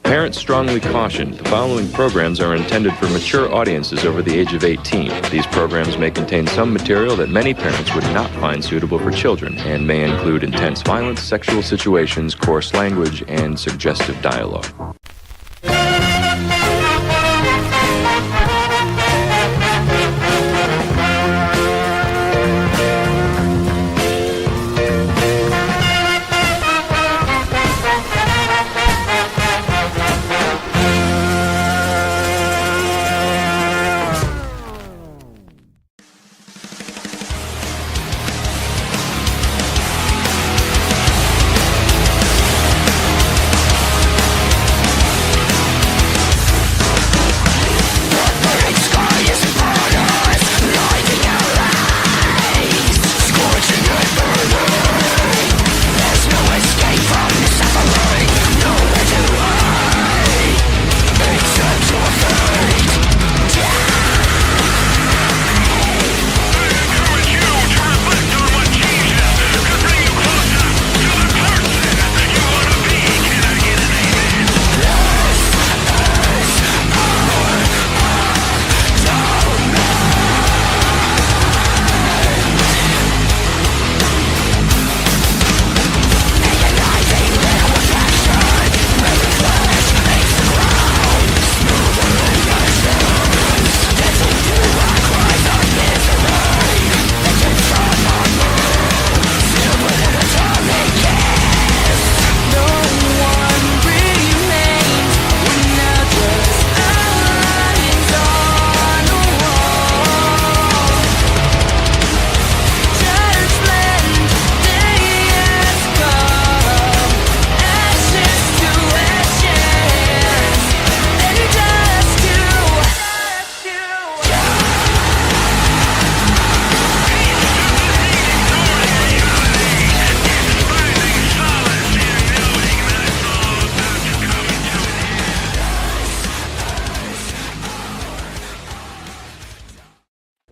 Parents strongly caution the following programs are intended for mature audiences over the age of 18. These programs may contain some material that many parents would not find suitable for children and may include intense violence, sexual situations, coarse language, and suggestive dialogue.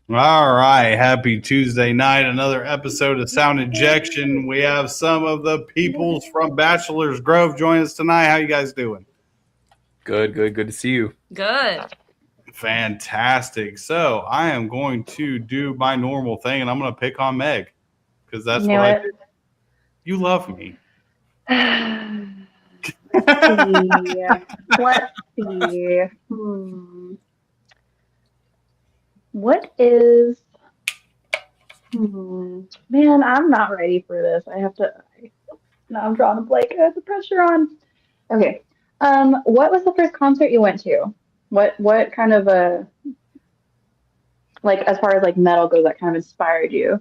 All right, happy Tuesday night. Another episode of Sound Injection. We have some of the peoples from Bachelor's Grove join us tonight. How you guys doing? Good to see you. Good. Fantastic. So I am going to do my normal thing, and I'm going to pick on Meg because that's what I do. You love me. Let's see. What is... Man, I'm not ready for this. I have to... Now I'm drawing a blank. I have the pressure on. Okay. What was the first concert you went to? What kind of a... Like, as far as, like, metal goes, that kind of inspired you?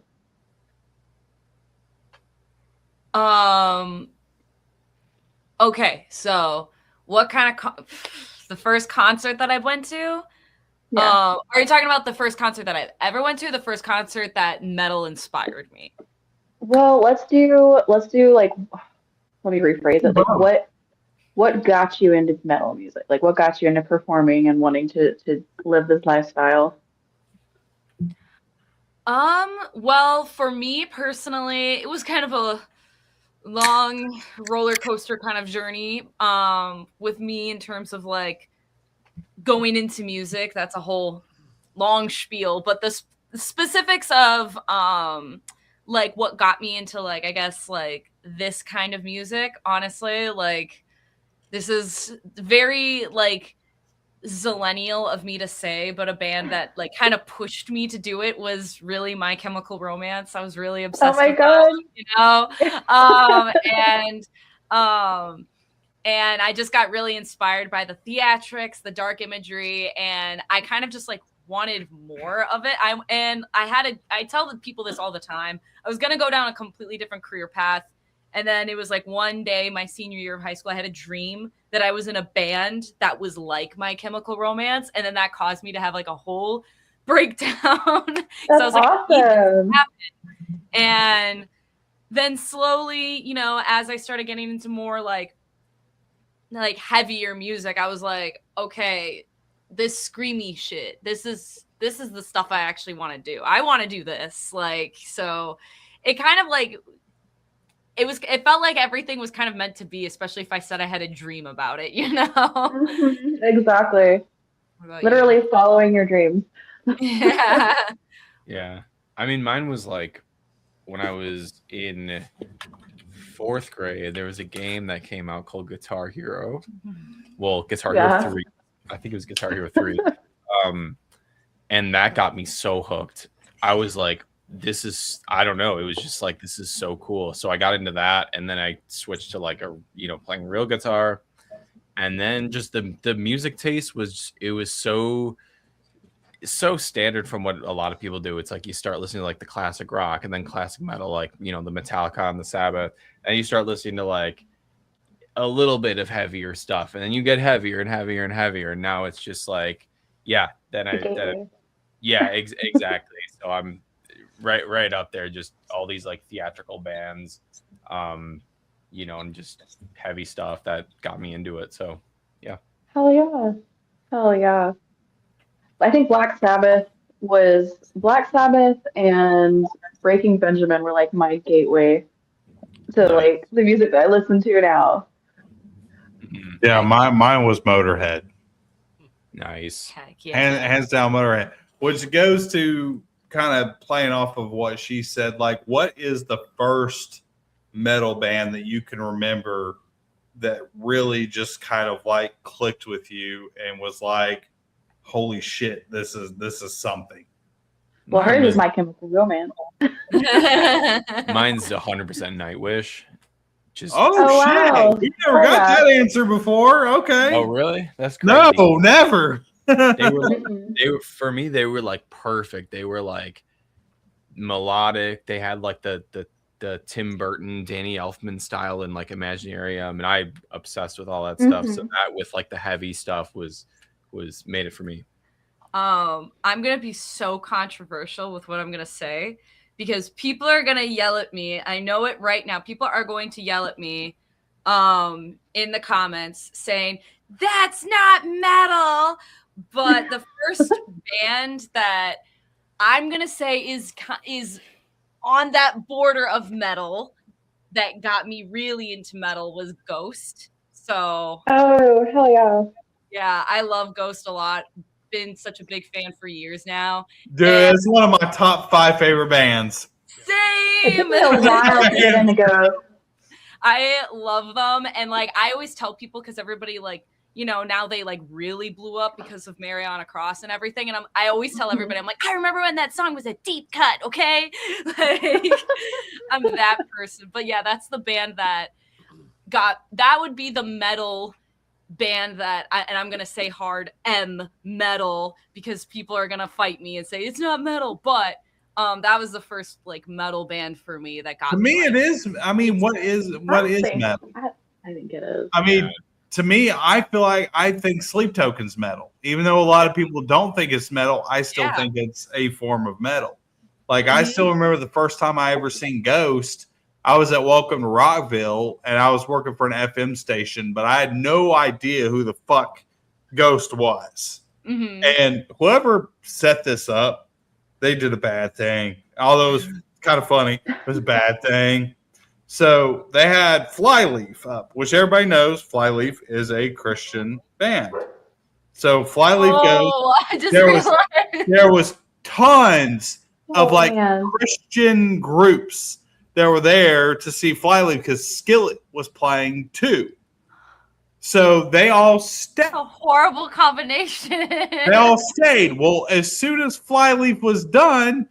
Okay, so what kind of... the first concert that I went to? Yeah. Are you talking about the first concert that I've ever went to, or the first concert that metal inspired me? Well, let's do like, let me rephrase it. Like, what got you into metal music? Like, what got you into performing and wanting to live this lifestyle? Well, for me personally, it was kind of a long roller coaster kind of journey, with me in terms of like going into music. That's a whole long spiel, but the specifics of like what got me into, like, I guess, like this kind of music, honestly, like this is very like zillennial of me to say, but a band that like kind of pushed me to do it was really My Chemical Romance. I was really obsessed with them, you know. And I just got really inspired by the theatrics, the dark imagery, and I kind of just like wanted more of it. I tell the people this all the time. I was gonna go down a completely different career path, and then it was like one day, my senior year of high school, I had a dream that I was in a band that was like My Chemical Romance, and then that caused me to have like a whole breakdown. So I was like, awesome. And then slowly, you know, as I started getting into more like heavier music, I was like, okay, this screamy shit, this is the stuff I actually want to do. I want to do this. Like, so it kind of like it felt like everything was kind of meant to be, especially if I said I had a dream about it, you know? Mhm, exactly. What about Literally following your dreams. you? Yeah. Yeah. I mean, mine was like when I was in 4th grade, there was a game that came out called Guitar Hero. Well, Guitar Hero 3. I think it was Guitar Hero 3. And that got me so hooked. I was like, this is, I don't know. It was just like, this is so cool. So I got into that. And then I switched to like playing real guitar. And then just the music taste was, it was so standard from what a lot of people do. It's like you start listening to like the classic rock and then classic metal, like, the Metallica and the Sabbath. And you start listening to like a little bit of heavier stuff. And then you get heavier and heavier and heavier. And now it's just like, yeah, exactly. So I'm right up there, just all these like theatrical bands, and just heavy stuff that got me into it. So yeah. Hell yeah. I think Black Sabbath and Breaking Benjamin were like my gateway to like the music that I listen to now. Yeah, mine was Motorhead. Nice. Heck yeah. Hands down Motorhead. Which goes to kind of playing off of what she said, like, what is the first metal band that you can remember that really just kind of like clicked with you and was like, holy shit, this is something? Well, hers is My Chemical Romance. Mine's 100% Nightwish. Shit! Wow. You never got that answer before. Okay. Oh, really? That's crazy. No, never. They were for me. They were like perfect. They were like melodic. They had like the Tim Burton, Danny Elfman style and like Imaginarium, and I obsessed with all that stuff. So that with like the heavy stuff was made it for me. I'm gonna be so controversial with what I'm gonna say because people are gonna yell at me. I know it right now. People are going to yell at me in the comments saying that's not metal. But the first band that I'm gonna say is on that border of metal that got me really into metal was Ghost. So oh hell yeah. Yeah, I love Ghost a lot. Been such a big fan for years now. Dude, it's one of my top 5 favorite bands. Same. It took me a while to get into Ghost. I love them, and like I always tell people because everybody like now they like really blew up because of Mariana Cross and everything, and I always tell everybody I'm like I remember when that song was a deep cut, okay? Like I'm that person, but yeah, that's the band that would be the metal band that and I'm gonna say hard M metal because people are gonna fight me and say it's not metal, but that was the first like metal band for me that got to me. Like, it is. I mean, what is metal? I think it is. I mean, to me, I feel like I think Sleep Token's metal, even though a lot of people don't think it's metal. I still think it's a form of metal. Like I still remember the first time I ever seen Ghost. I was at Welcome to Rockville, and I was working for an FM station, but I had no idea who the fuck Ghost was. And whoever set this up, they did a bad thing. Although it was kind of funny, it was a bad thing. So they had Flyleaf up, which everybody knows Flyleaf is a Christian band. So Flyleaf goes. There was tons of like Christian groups that were there to see Flyleaf because Skillet was playing too. So they all stayed. A horrible combination. They all stayed. Well, as soon as Flyleaf was done,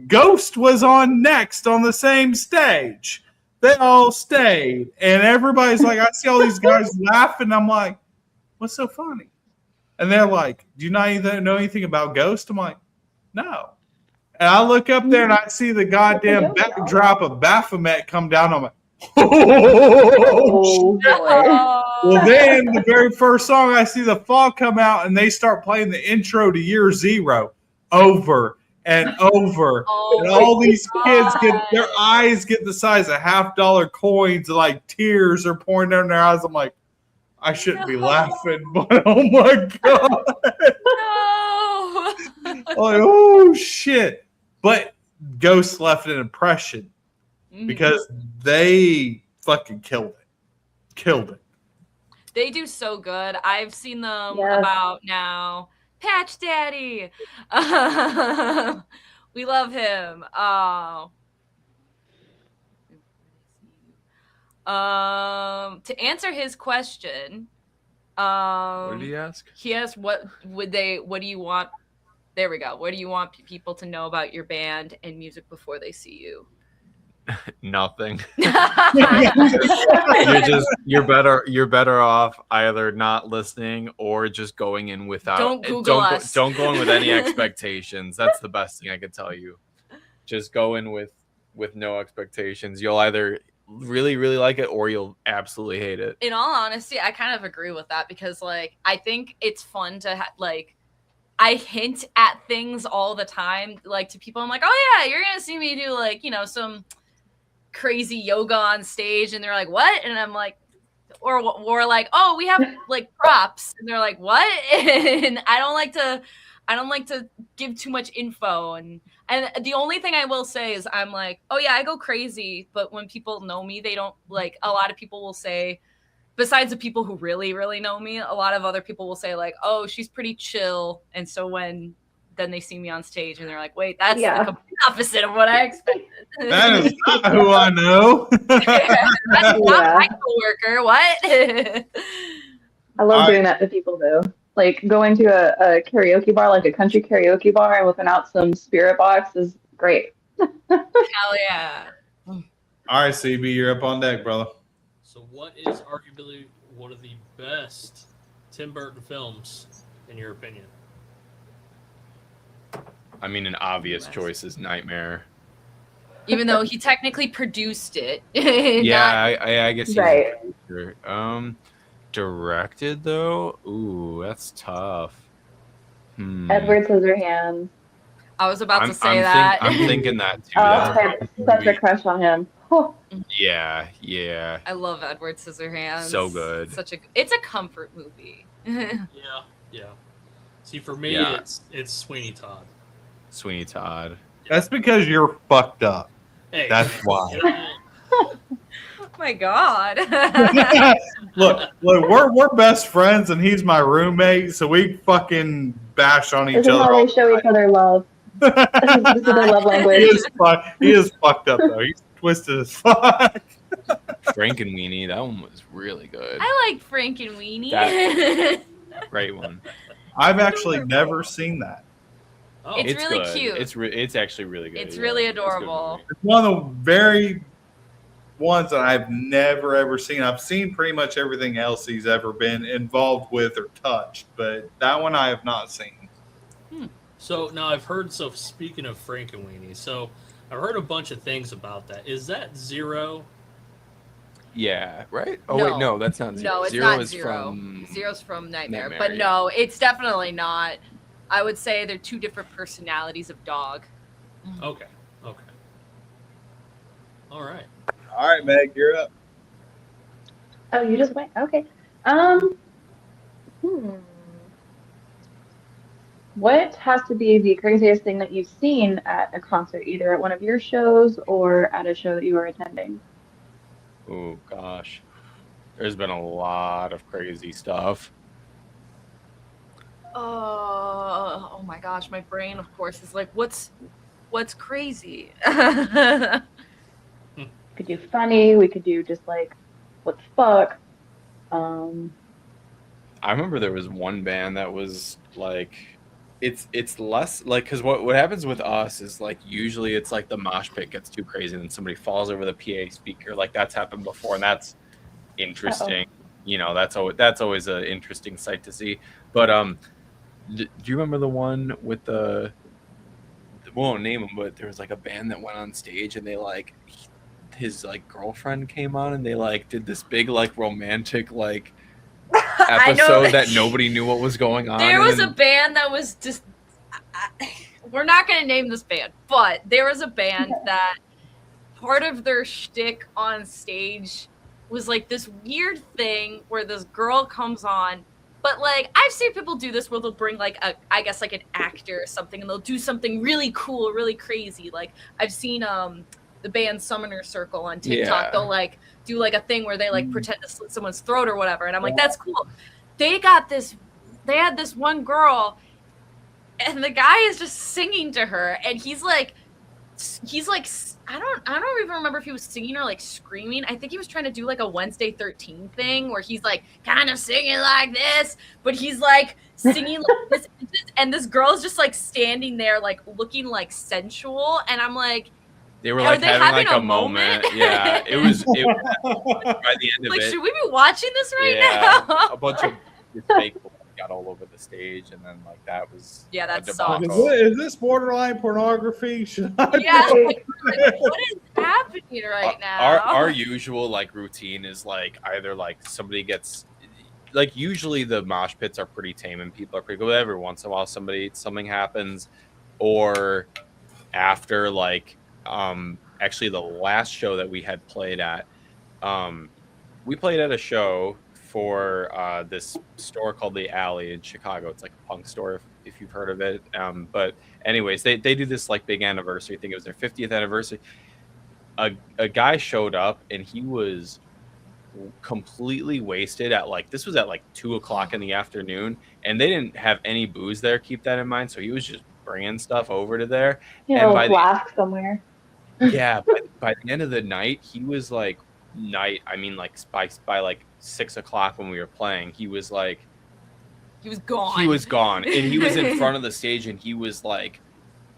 Ghost was on next on the same stage. They all stayed. And everybody's like, I see all these guys laughing. I'm like, what's so funny? And they're like, do you not even know anything about Ghost? I'm like, no. And I look up there and I see the goddamn backdrop of Baphomet come down. I'm like, oh, boy. Well, then the very first song, I see the Fall come out and they start playing the intro to Year Zero over and over. And all these kids get their eyes get the size of $50 coins, like tears are pouring down their eyes. I'm like, I shouldn't be laughing, but oh my God. No. Like, oh shit. But Ghost left an impression. because they fucking killed it. They do so good. I've seen them Yes. about now. Patch Daddy. We love him. To answer his question, What did he ask? he asked, what do you want? There we go. What do you want people to know about your band and music before they see you? Nothing. You're better off either not listening or just going in without. Don't Google us. Don't go in with any expectations. That's the best thing I could tell you. Just go in with no expectations. You'll either really like it or you'll absolutely hate it. In all honesty, I kind of agree with that because like I think it's fun to like I hint at things all the time like to people. I'm like, oh yeah, you're gonna see me do like, you know, some crazy yoga on stage, and they're like, what? And I'm like, or like, oh, we have like props, and they're like, what? And I don't like to give too much info, and the only thing I will say is I'm like, oh yeah, I go crazy, but when people know me, they don't like. A lot of people will say, besides the people who really know me, a lot of other people will say like, oh, she's pretty chill, and so then they see me on stage and they're like, wait, that's the complete opposite of what I expected. That is not who I know. That's not my coworker. What? I love doing that to people though. Like going to a karaoke bar, like a country karaoke bar, and whipping out some Spirit Box is great. Hell yeah. All right, CB, you're up on deck, brother. So what is arguably one of the best Tim Burton films, in your opinion? I mean, an obvious choice is Nightmare. Even though he technically produced it. Yeah, I guess he's right. Directed though? Ooh, that's tough. Edward Scissorhands. I was about to say that. I'm thinking that too. Oh, I had such a crush on him. Oh. Yeah. I love Edward Scissorhands. So good. It's a comfort movie. Yeah. See, for me, it's Sweeney Todd. Sweeney Todd. That's because you're fucked up. Hey, that's why. Oh my God. look, we're best friends, and he's my roommate, so we fucking bash on each other. This is how they show each other love. This is their love language. He is fucked up though. He's twisted as fuck. Frankenweenie, that one was really good. I like Frankenweenie. Great one. I've actually never seen that. Oh. It's really good. cute. It's actually really good. It's really adorable. It's one of the very ones that I've never ever seen. I've seen pretty much everything else he's ever been involved with or touched, but that one I have not seen. So now I've heard. So speaking of Frankenweenie, so I've heard a bunch of things about that. Is that Zero? Yeah, right? Oh, wait, no, that's not Zero. No, it's Zero not is Zero. from... Zero's from Nightmare. Nightmare, But no, it's definitely not. I would say they're two different personalities of dog. Okay. All right. All right, Meg, you're up. Oh, you just went? Okay. What has to be the craziest thing that you've seen at a concert, either at one of your shows or at a show that you were attending? Oh, gosh. There's been a lot of crazy stuff. Oh my gosh, my brain, of course, is like, what's crazy? We could do funny. We could do just like, what the fuck? I remember there was one band that was like, it's less like, because what happens with us is like usually it's like the mosh pit gets too crazy and then somebody falls over the PA speaker. Like that's happened before, and that's interesting. You know, that's always an interesting sight to see. But do you remember the one with we won't name them, but there was like a band that went on stage and they like his like girlfriend came on and they like did this big like romantic like episode that nobody knew what was going on. There was a band that was just we're not going to name this band, but there was a band that part of their shtick on stage was like this weird thing where this girl comes on, but like I've seen people do this where they'll bring like I guess like an actor or something and they'll do something really cool, really crazy. Like I've seen the band Summoner Circle on TikTok. Yeah. They'll like do like a thing where they like pretend to slit someone's throat or whatever, and I'm like, that's cool. They had this one girl, and the guy is just singing to her, and he's like I don't even remember if he was singing or like screaming. I think he was trying to do like a Wednesday 13 thing where he's like kind of singing like this, but he's like singing like this, and this girl is just like standing there like looking like sensual, and I'm like, they were like having like a moment. Yeah, it was by the end of like, it. should we be watching this right now? A bunch of fake blood got all over the stage, and then like that was that Is sucks. this borderline pornography? Yeah, like, what is happening right now? Our usual like routine is like either like somebody gets like, usually the mosh pits are pretty tame and people are pretty good. Every once in a while something happens, or after like actually the last show that we had played at, we played at a show for this store called The Alley in Chicago. It's like a punk store if you've heard of it. But anyways, they do this like big anniversary thing. It was their 50th anniversary. A guy showed up and he was completely wasted at like, this was at like 2:00 in the afternoon, and they didn't have any booze there. Keep that in mind. So he was just bringing stuff over to there. Yeah, and a flask somewhere. Yeah, by the end of the night, he was like like by like 6:00 when we were playing, he was like, he was gone. He was gone, and he was in front of the stage, and he was like,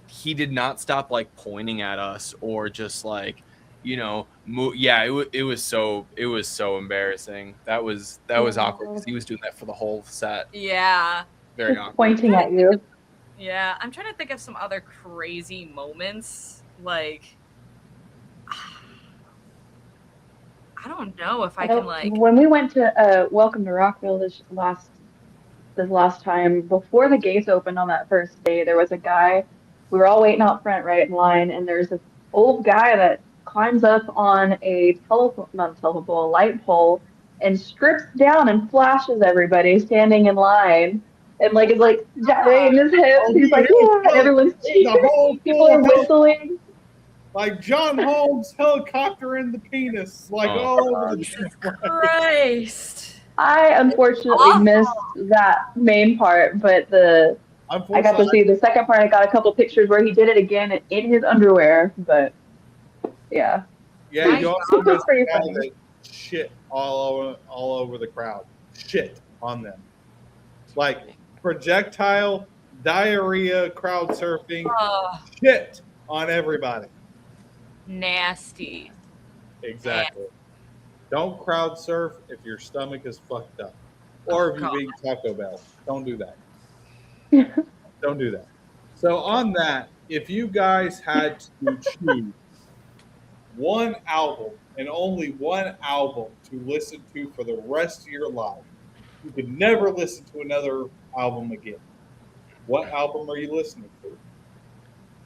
he did not stop like pointing at us or just like, yeah, it was so embarrassing. That was awkward because he was doing that for the whole set. Yeah. Very Just awkward. pointing at you. Yeah, I'm trying to think of some other crazy moments. Like, I don't know if I can like. When we went to Welcome to Rockville this last time, before the gates opened on that first day, there was a guy. We were all waiting out front, right in line, and there's this old guy that climbs up on a light pole, and strips down and flashes everybody standing in line, and like is like gyrating his hips. He's like, yeah, and everyone's cheering. People are whistling. Like John Holmes helicopter in the penis, like all over the Jesus Christ. I unfortunately missed that main part, but I got to see the second part. I got a couple pictures where he did it again in his underwear, but yeah. Yeah, you also missed pretty the guy funny. that shit all over the crowd. Shit on them. Like projectile, diarrhea, crowd surfing, shit on everybody. Nasty. Exactly. Don't crowd surf if your stomach is fucked up. Or if you eat Taco Bell. Don't do that. Don't do that. So on that, if you guys had to choose one album and only one album to listen to for the rest of your life, you could never listen to another album again. What album are you listening to?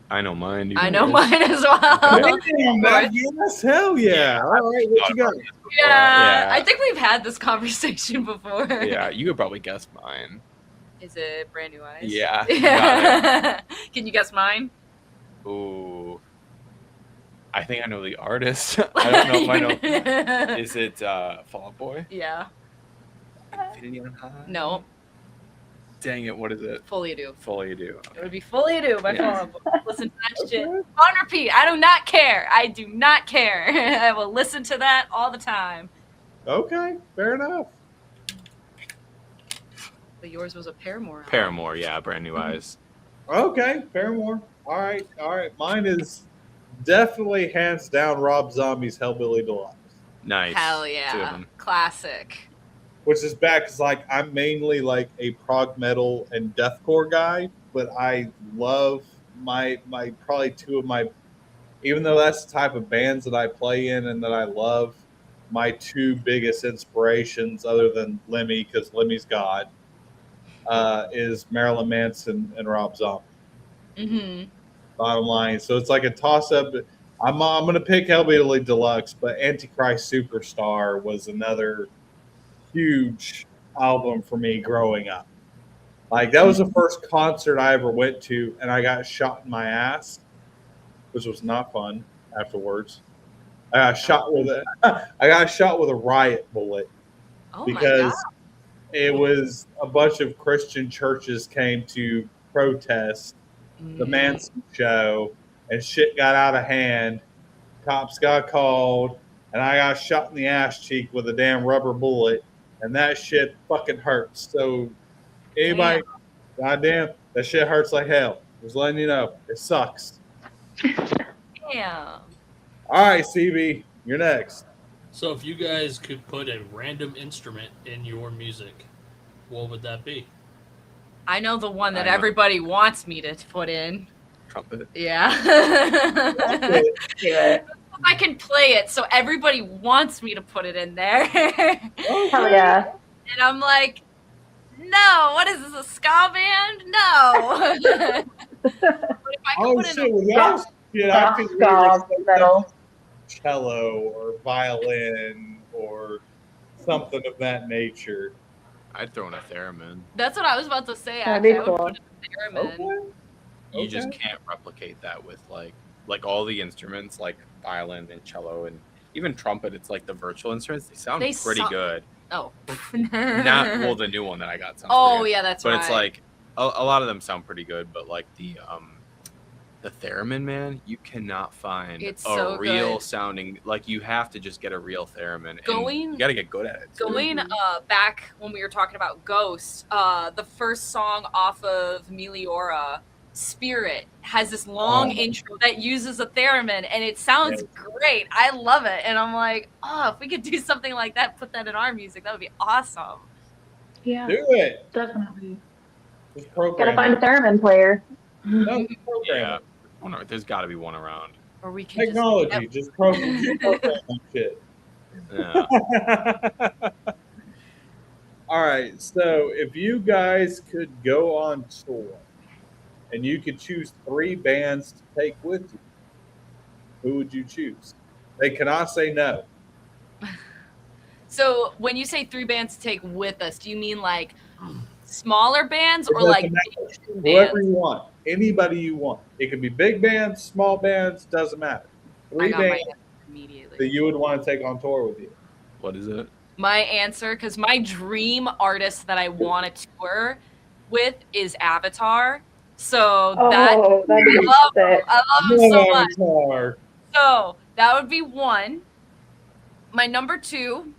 I know mine. I know mine as well. Damn, yes, hell yeah. All right, what you got? Yeah, I think we've had this conversation before. Yeah, you could probably guess mine. Is it Brand New Eyes? Yeah. Can you guess mine? Ooh. I think I know the artist. I don't know if I know. Is it Fall Out Boy? Yeah. Infinity on High? No. Dang it, what is it? Fully Ado. Fully Ado. It would be Fully Ado by Fall Out Boy. Listen to that shit on repeat. I do not care. I do not care. I will listen to that all the time. Okay, fair enough. But yours was a Paramore album. Paramore, yeah, Brand New Eyes. Okay, Paramore. All right. Mine is definitely hands down Rob Zombie's Hellbilly Deluxe. Nice. Hell yeah. Classic. Which is bad because like I'm mainly like a prog metal and deathcore guy, but I love my probably two of my, even though that's the type of bands that I play in and that I love, my two biggest inspirations other than Lemmy, because Lemmy's God, is Marilyn Manson and Rob Zombie. Mm-hmm. Bottom line. So it's like a toss up. I'm gonna pick Hellbilly Deluxe, but Antichrist Superstar was another huge album for me growing up. Like that was the first concert I ever went to, and I got shot in my ass, which was not fun. afterwards. I got shot with a riot bullet Oh my because god. it was a bunch of Christian churches came to protest the Manson show, and shit got out of hand. Cops got called, and I got shot in the ass cheek with a damn rubber bullet, and that shit fucking hurts. So, anybody, goddamn, that shit hurts like hell. Just letting you know, it sucks. Damn. All right, CB, you're next. So if you guys could put a random instrument in your music, what would that be? I know the one that everybody wants me to put in. Trumpet. Yeah. Do it. I can play it, so everybody wants me to put it in there. Hell yeah. And I'm like, no, what is this, a ska band? No. But if I could put shit, in I could ska metal. cello or violin or something of that nature. I'd throw in a theremin. That's what I was about to say. That'd be actually. I would cool. put in a theremin. You just can't replicate that with like all the instruments, like violin and cello and even trumpet. It's like the virtual instruments. They sound pretty good. Oh. Not the new one that I got sounds Oh pretty good. yeah, that's But right. it's like a lot of them sound pretty good, but like the theremin, man, you cannot find It's a so real good. sounding. Like you have to just get a real theremin. And Going- you got to get good at it. too. Going back when we were talking about Ghost, the first song off of Meliora, Spirit, has this long intro that uses a theremin, and it sounds great. I love it, and I'm like, oh, if we could do something like that, put that in our music, that would be awesome. Yeah, Do it. definitely. Just program Gotta find a it. theremin player. No, just program Yeah, it. there's got to be one around. Or we can Technology, just program that shit. Yeah. All right, so if you guys could go on tour and you could choose 3 bands to take with you, who would you choose? They cannot say no. So when you say 3 bands to take with us, do you mean like smaller bands or It like doesn't matter. big Whoever bands? you want, anybody you want. It could be big bands, small bands, doesn't matter. I 3 got my bands answer immediately. that you would want to take on tour with you. What is it? My answer, because my dream artist that I want to tour with is Avatar. So that'd be sick. I love him so much. Avatar. So that would be 1. My number 2,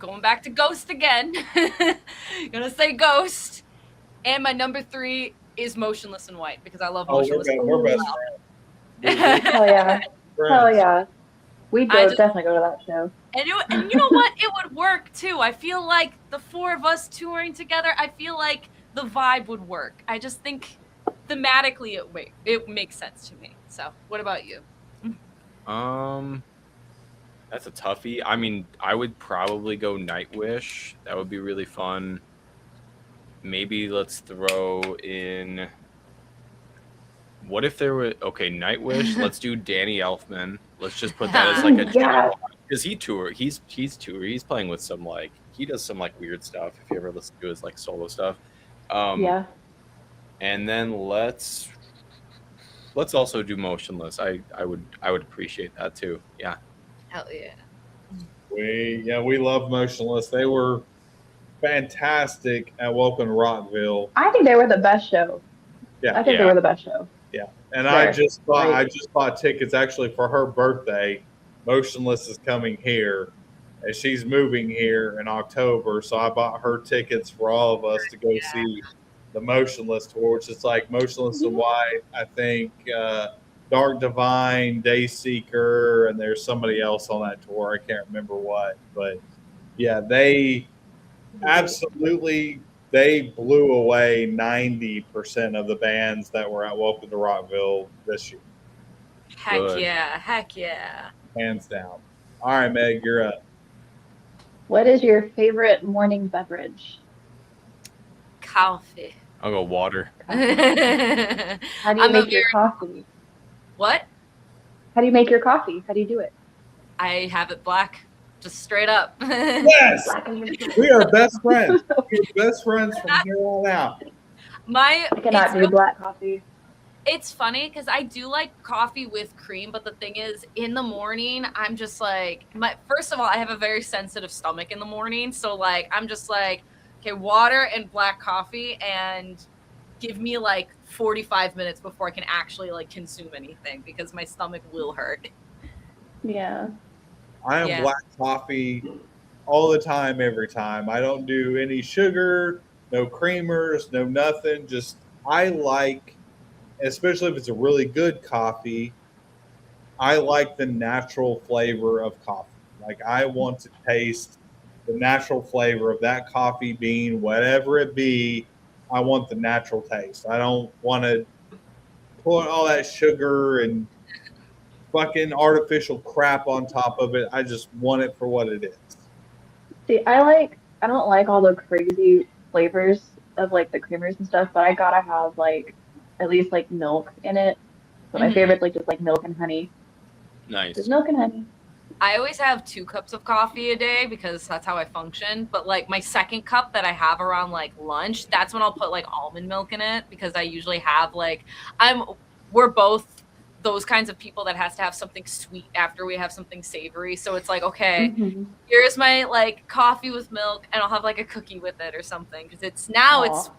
going back to Ghost again. Gonna say Ghost. And my number 3 is Motionless in White because I love Motionless in We're White. best friends. Hell yeah. Hell yeah. We'd definitely go to that show. And you know what? It would work too. I feel like the 4 of us touring together, I feel like the vibe would work. I just think thematically it makes sense to me. So, what about you? That's a toughie. I mean, I would probably go Nightwish. That would be really fun. Maybe let's throw in. What if there were Nightwish? Let's do Danny Elfman. Let's just put that as like a Yeah. because he's playing with some he does some weird stuff. If you ever listen to his solo stuff, Yeah. And then let's also do Motionless. I would appreciate that too. Yeah. Hell yeah. We love Motionless. They were fantastic at Welcome to Rockville. I think they were the best show. Yeah. I think they were the best show. Yeah. And Sure. I just bought tickets actually for her birthday. Motionless is coming here, and she's moving here in October. So I bought her tickets for all of us to go see the Motionless tour, which is like Motionless in White, I think, Dark Divine, Dayseeker, and there's somebody else on that tour. I can't remember what, but yeah, they absolutely blew away 90% of the bands that were at Welcome to Rockville this year. Heck yeah. Hands down. All right, Meg, you're up. What is your favorite morning beverage? Coffee. I'll go water. How do you make your coffee? What? How do you make your coffee? How do you do it? I have it black, just straight up. Yes, we are best friends. We're best friends from here on out. I cannot do black coffee. It's funny because I do like coffee with cream, but the thing is, in the morning, I'm just like, first of all, I have a very sensitive stomach in the morning. So, like, I'm just like, okay, water and black coffee, and give me like 45 minutes before I can actually like consume anything because my stomach will hurt. Yeah. I am black coffee all the time, every time. I don't do any sugar, no creamers, no nothing. Just I like, especially if it's a really good coffee, I like the natural flavor of coffee. Like I want to taste the natural flavor of that coffee bean, whatever it be. I want the natural taste. I don't want to put all that sugar and fucking artificial crap on top of it. I just want it for what it is. See, I don't like all the crazy flavors of like the creamers and stuff, but I gotta have like at least like milk in it. So my favorite's like just like milk and honey. Nice. Just milk and honey. I always have 2 cups of coffee a day because that's how I function. But like my second cup that I have around like lunch, that's when I'll put like almond milk in it because I usually have like we're both those kinds of people that has to have something sweet after we have something savory. So it's like, okay, here's my like coffee with milk, and I'll have like a cookie with it or something because it's time. So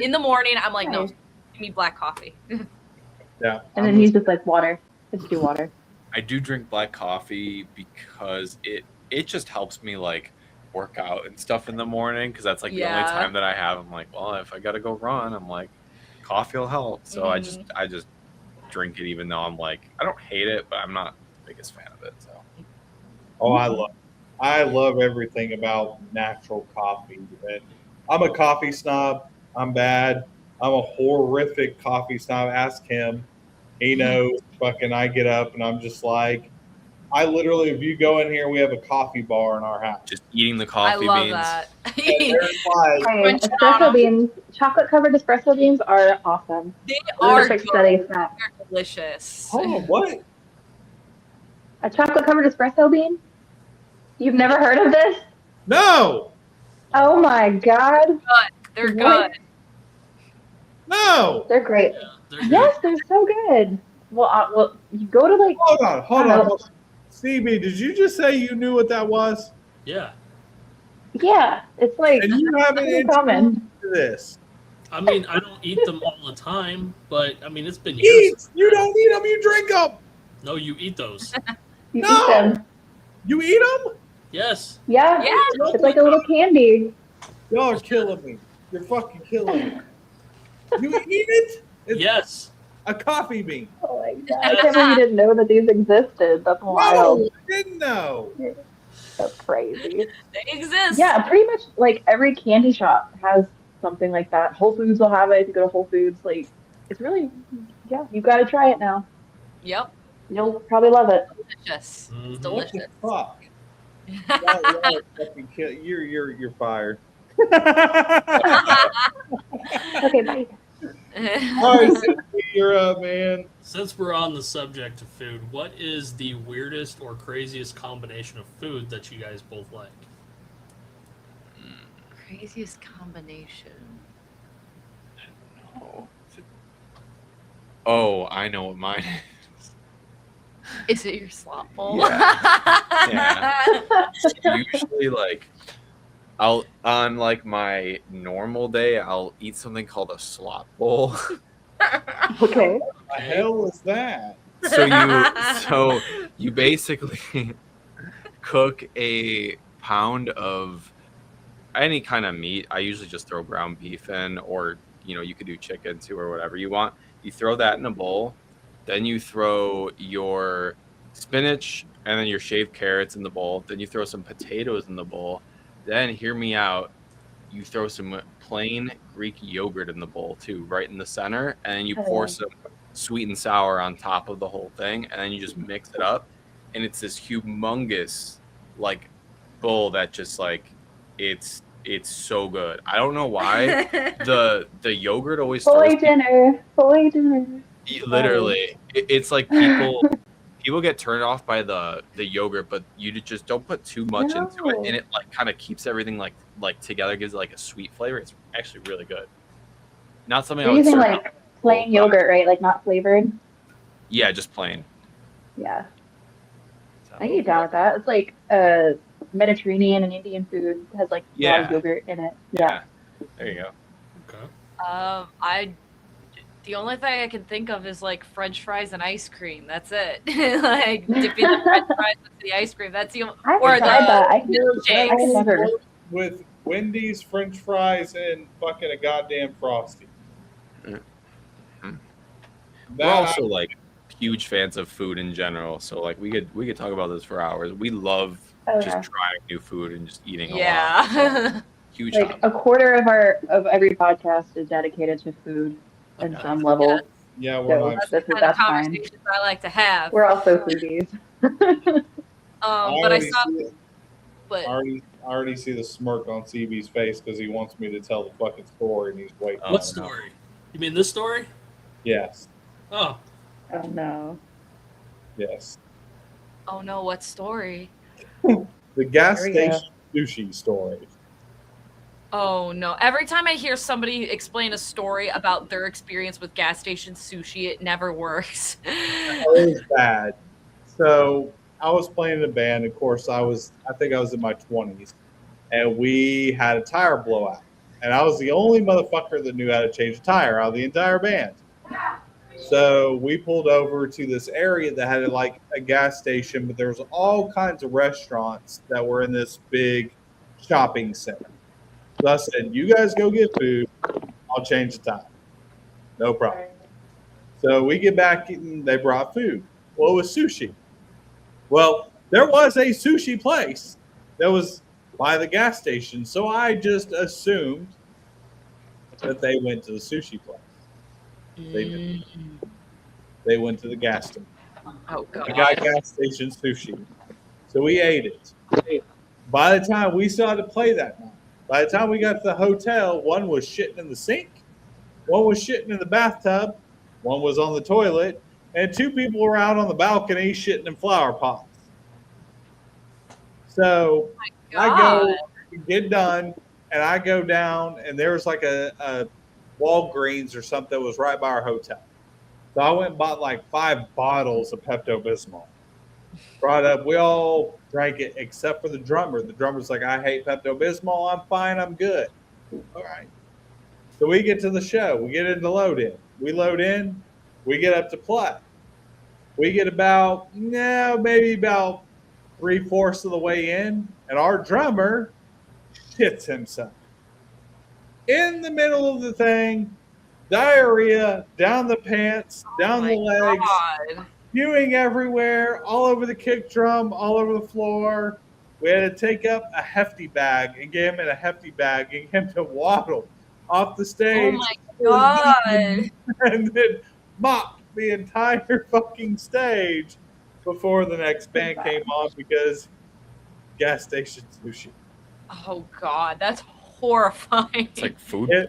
in the morning, I'm like, no, give me black coffee. Yeah. And then he's just like water. Just do water. I do drink black coffee because it just helps me like work out and stuff in the morning because that's like the only time that I have. I'm like, well, if I gotta go run, I'm like, coffee will help. So I just drink it even though I'm like, I don't hate it, but I'm not the biggest fan of it. So I love everything about natural coffee. And I'm a coffee snob. I'm bad. I'm a horrific coffee snob. Ask him. He knows. Fucking I get up and I'm just like, I literally, if you go in here, we have a coffee bar in our house. Just eating the coffee beans. I love that. Espresso beans, chocolate covered espresso beans are awesome. They are perfect study snack. They're delicious. Oh, what? A chocolate covered espresso bean? You've never heard of this? No. Oh my god. They're good. What? No. They're great. Yeah, they're good. Yes, they're so good. Well, you go to like. Hold on. CB, did you just say you knew what that was? Yeah. Yeah, it's like. And you haven't common. to this. I mean, I don't eat them all the time, but I mean, it's been years. You don't eat them, you drink them. No, you eat those. You eat them. You eat them? Yes. Yeah. It's like a little candy. Y'all are killing me. You're fucking killing me. You eat it? It's Yes. a coffee bean. Oh my god! I can't believe you didn't know that these existed. That's wild. No, I didn't know. That's crazy. They exist. Yeah, pretty much like every candy shop has something like that. Whole Foods will have it. If you go to Whole Foods, like it's really, you've got to try it now. Yep. You'll probably love it. Delicious. Mhm. It's What delicious. the fuck? Y'all fucking kill. You're fired. Okay, bye. All right, Cindy, you're up, man. Since we're on the subject of food, what is the weirdest or craziest combination of food that you guys both like? Craziest combination. Oh, I know what mine is. Is it your slop bowl? Yeah. Usually, like, on like my normal day, I'll eat something called a slop bowl. Okay. What the hell is that? So you basically cook a pound of any kind of meat. I usually just throw ground beef in, or you could do chicken too, or whatever you want. You throw that in a bowl, then you throw your spinach and then your shaved carrots in the bowl. Then you throw some potatoes in the bowl. Then, hear me out, you throw some plain Greek yogurt in the bowl too, right in the center, and then you pour some sweet and sour on top of the whole thing, and then you just mix it up, and it's this humongous like bowl that just like it's so good. I don't know why the yogurt always Fully dinner. literally it's like people get turned off by the yogurt, but you just don't put too much into it, and it like kind of keeps everything like together, gives it like a sweet flavor. It's actually really good. Not something I You're would using serve. like Plain yogurt, right? Like not flavored. Yeah, just plain. Yeah, So, I can get down with that. It's like Mediterranean and Indian food has like a lot of yeah, yogurt in it. Yeah. there you go. Okay. The only thing I can think of is like French fries and ice cream. That's it. Like dipping the French fries into the ice cream. That's the only, I or haven't tried that. I can milkshakes. never. With Wendy's, French fries, and fucking a goddamn Frosty. We're also like huge fans of food in general, so like we could talk about this for hours. We love just trying new food and just eating a lot. Yeah. Huge like hobby. a quarter of every podcast is dedicated to food in some level. Yeah, So That's the kind of conversations I like to have. We're also foodies. But I saw. I already see the smirk on CB's face because he wants me to tell the fucking story and he's waiting. What story? You mean this story? Yes. Oh. Oh no. Yes. Oh no! What story? The gas station sushi story. Oh no! Every time I hear somebody explain a story about their experience with gas station sushi, it never works. It was bad. So I was playing in a band. Of course, I think I was in my 20s, and we had a tire blowout. And I was the only motherfucker that knew how to change a tire out of the entire band. So we pulled over to this area that had like a gas station, but there was all kinds of restaurants that were in this big shopping center. So I said, "You guys go get food. I'll change the tire. No problem." So we get back and they brought food. Well, it was sushi. Well, there was a sushi place that was by the gas station, so I just assumed that they went to the sushi place. They didn't. They went to the gas station. Oh god! I got gas station sushi, so we ate it. By the time we started to play that night, by the time we got to the hotel, one was shitting in the sink, one was shitting in the bathtub, one was on the toilet, and two people were out on the balcony shitting in flower pots. So I go, get done, and I go down, and there was like a Walgreens or something that was right by our hotel. So I went and bought like 5 bottles of Pepto-Bismol. Brought up, we all drank it except for the drummer. The drummer's like, I hate Pepto-Bismol. I'm fine. I'm good. All right. So we get to the show. We get into load in. We load in. We get up to play. We get maybe about 3/4 of the way in, and our drummer shits himself. In the middle of the thing, diarrhea down the pants, down the legs, spewing everywhere, all over the kick drum, all over the floor. We had to take up a hefty bag and get him in a hefty bag and get him to waddle off the stage. Oh my god! And then mop the entire fucking stage before the next band came on because gas station sushi. Oh god, that's horrifying. It's like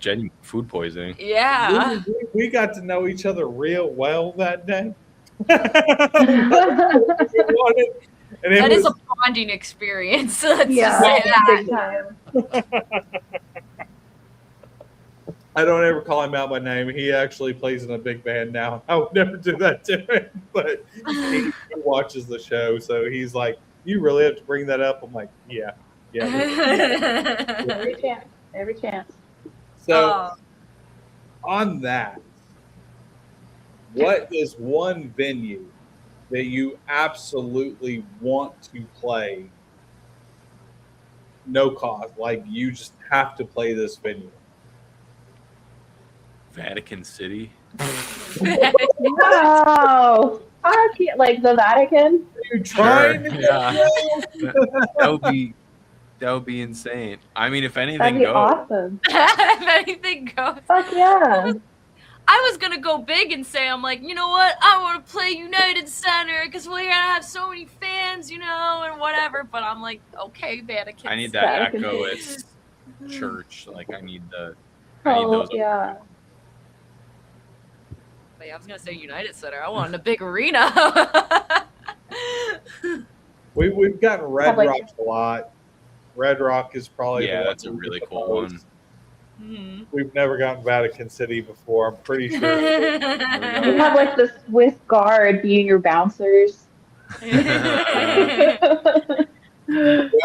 genuine food poisoning. Yeah. We got to know each other real well that day. That is a bonding experience. Let's just say that. Big time. I don't ever call him out by name. He actually plays in a big band now. I would never do that to him, but he watches the show, so he's like, "You really have to bring that up?" I'm like, "Yeah." Every chance. So, on that, what is one venue that you absolutely want to play? No cost, like you just have to play this venue. Vatican City. Wow. Like the Vatican? Are you trying? That would be insane. I mean, if anything That'd be goes. awesome. If anything goes. Fuck yeah. I was gonna go big and say, I'm like, you know what? I want to play United Center because we're gonna have so many fans, you know, and whatever. But I'm like, okay, Vatican. I need that Vatican. echoist church. Like I need those. Yeah. Wait, I was gonna say United Center. I wanted a big arena. We've gotten Red Rock a lot. Red Rock is probably that's a really cool one. Mhm. We've never gotten Vatican City before. I'm pretty sure. You have like the Swiss Guard being your bouncers. We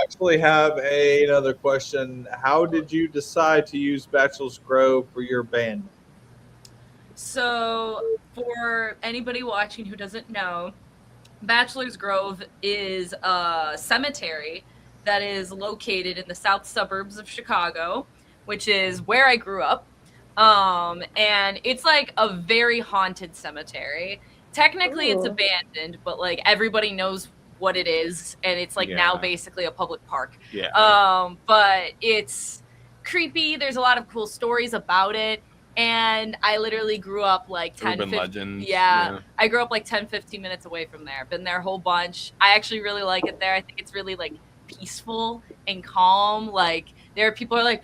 actually have another question. How did you decide to use Bachelor's Grove for your band? So, for anybody watching who doesn't know, Bachelor's Grove is a cemetery that is located in the south suburbs of Chicago, which is where I grew up. And it's like a very haunted cemetery. Technically, it's Ooh. abandoned, but like everybody knows what it is, and it's like now Yeah. basically a public park. Yeah. But it's creepy. There's a lot of cool stories about it. And I literally grew up like 10, Urban 15 legends. Yeah, I grew up like 10, 15 minutes away from there. Been there a whole bunch. I actually really like it there. I think it's really like peaceful and calm. Like there are people who are like,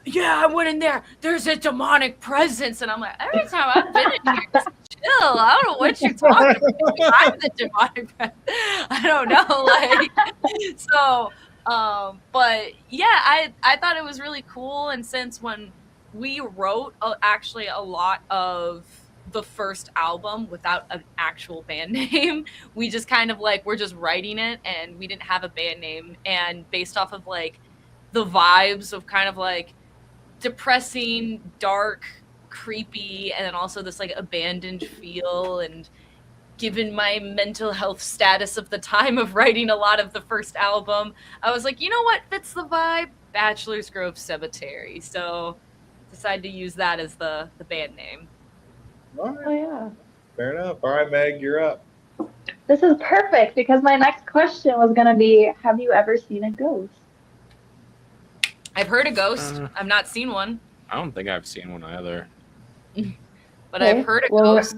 yeah, I went in there. There's a demonic presence. And I'm like, every time I've been in here, just chill. I don't know what you're talking about. I'm the demonic presence. I don't know. Like, so, but yeah, I thought it was really cool. And since when we wrote actually a lot of the first album without an actual band name. We just kind of like, we're just writing it and we didn't have a band name. And based off of like the vibes of kind of like depressing, dark, creepy, and then also this like abandoned feel, and given my mental health status of the time of writing a lot of the first album, I was like, you know what fits the vibe? Bachelor's Grove Cemetery. So decided to use that as the band name. All right. Oh yeah. Fair enough. All right, Meg, you're up. This is perfect because my next question was going to be, have you ever seen a ghost? I've heard a ghost. I've not seen one. I don't think I've seen one either. But Okay, I've heard a well, ghost.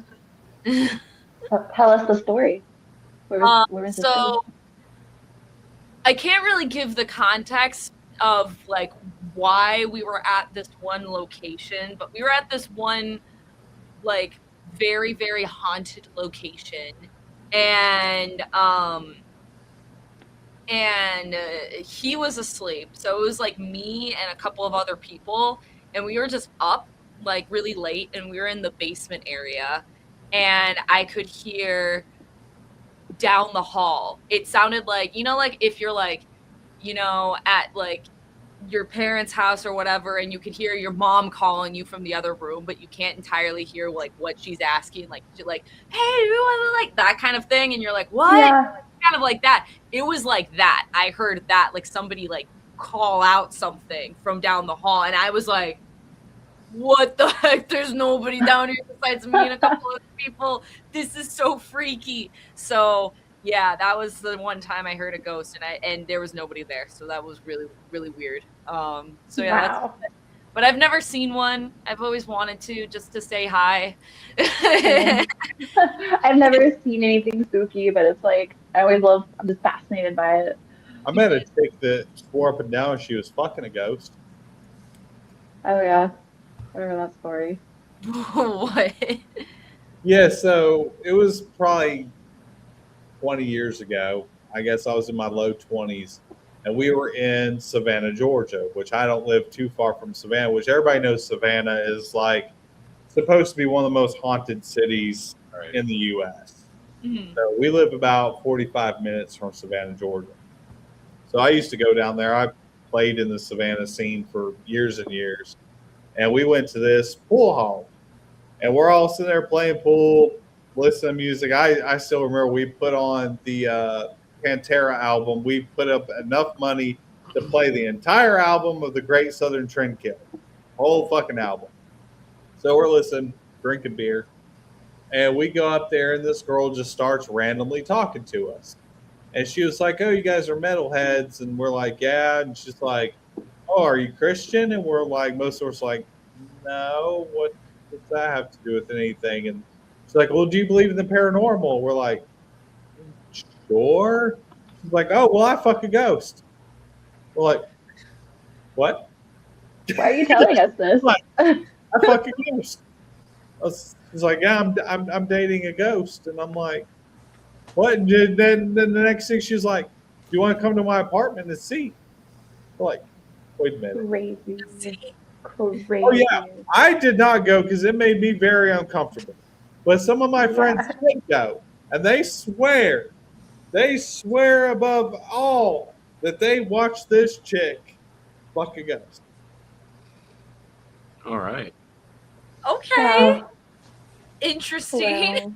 Tell us the story. Where was this So ghost? I can't really give the context of like why we were at this one location, but we were at this one like very, very haunted location. And he was asleep. So it was like me and a couple of other people, and we were just up like really late, and we were in the basement area, and I could hear down the hall. It sounded like, you know, like if you're like, you know, at like your parents' house or whatever, and you could hear your mom calling you from the other room, but you can't entirely hear like what she's asking, like hey, you want to like that kind of thing, and you're like, what? Yeah. Kind of like that. It was like that. I heard that, like somebody like call out something from down the hall, and I was like, what the heck? There's nobody down here besides me and a couple of people. This is so freaky. So yeah, that was the one time I heard a ghost, and there was nobody there. So that was really, really weird. So yeah, Wow. but I've never seen one. I've always wanted to, just to say hi. I've never seen anything spooky, but it's like, I'm just fascinated by it. I met a chick that swore up and down she was fucking a ghost. Oh yeah. I remember that story. What? Yeah, so it was probably 20 years ago. I guess I was in my low 20s, and we were in Savannah, Georgia, which I don't live too far from Savannah, which everybody knows Savannah is like supposed to be one of the most haunted cities in the U.S. Mhm. So we live about 45 minutes from Savannah, Georgia. So I used to go down there. I played in the Savannah scene for years and years. And we went to this pool hall. And we're all sitting there playing pool, listening to music. I still remember we put on the Pantera album. We put up enough money to play the entire album of the Great Southern Trendkill. Whole fucking album. So we're listening, drinking beer. And we go up there, and this girl just starts randomly talking to us. And she was like, oh, you guys are metalheads. And we're like, yeah. And she's like, oh, are you Christian? And we're like, most of us like, no, what does that have to do with anything? And she's like, well, do you believe in the paranormal? We're like, sure. She's like, oh, well, I fuck a ghost. We're like, what? Why are you telling us this? I fuck a ghost. She's like, yeah, I'm dating a ghost. And I'm like, what? And then the next thing she's like, do you want to come to my apartment and see? We're like, wait a minute. Crazy. crazy. Oh yeah, I did not go because it made me very uncomfortable. But some of my friends did go, and they swear above all that they watched this chick fuck a ghost. All right. Okay. Wow. Interesting. Wow.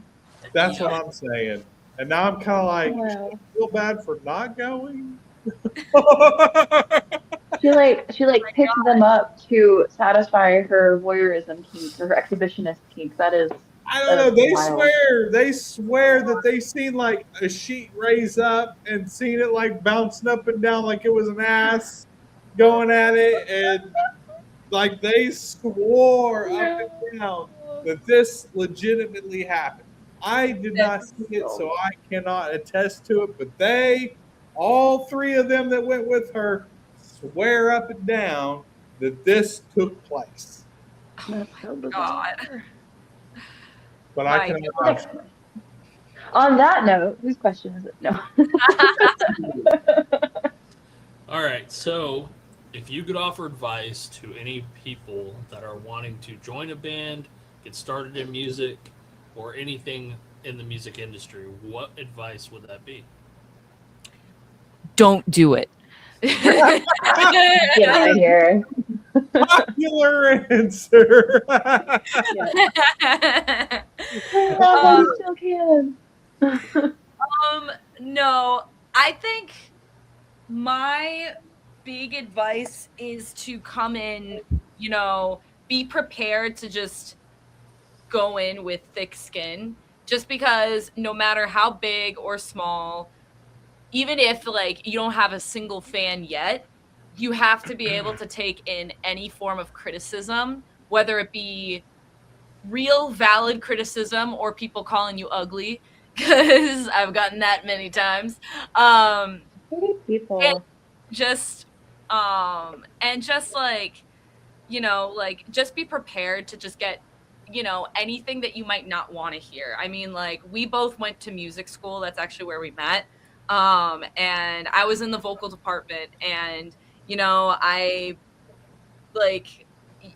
That's what I'm saying. And now I'm kind of like, Wow. I feel bad for not going. She picked them up to satisfy her voyeurism kink, her exhibitionist kink. I don't That know. is wild. They swear that they seen like a sheet raise up and seen it like bouncing up and down like it was an ass going at it, and like they swore up and down that this legitimately happened. I did not see it, so I cannot attest to it. But all three of them that went with her, swear up and down that this took place. Oh my God. But I cannot. On that note, whose question is it? No. All right, so if you could offer advice to any people that are wanting to join a band, get started in music, or anything in the music industry, what advice would that be? Don't do it. Get out of here. Popular answer. You still can. No, I think my big advice is to come in, be prepared to just go in with thick skin, just because no matter how big or small, even if like you don't have a single fan yet, you have to be able to take in any form of criticism, whether it be real valid criticism or people calling you ugly, because I've gotten that many times. People. And just like, just be prepared to just get, anything that you might not want to hear. I mean, like, we both went to music school. That's actually where we met. And I was in the vocal department, and, I like,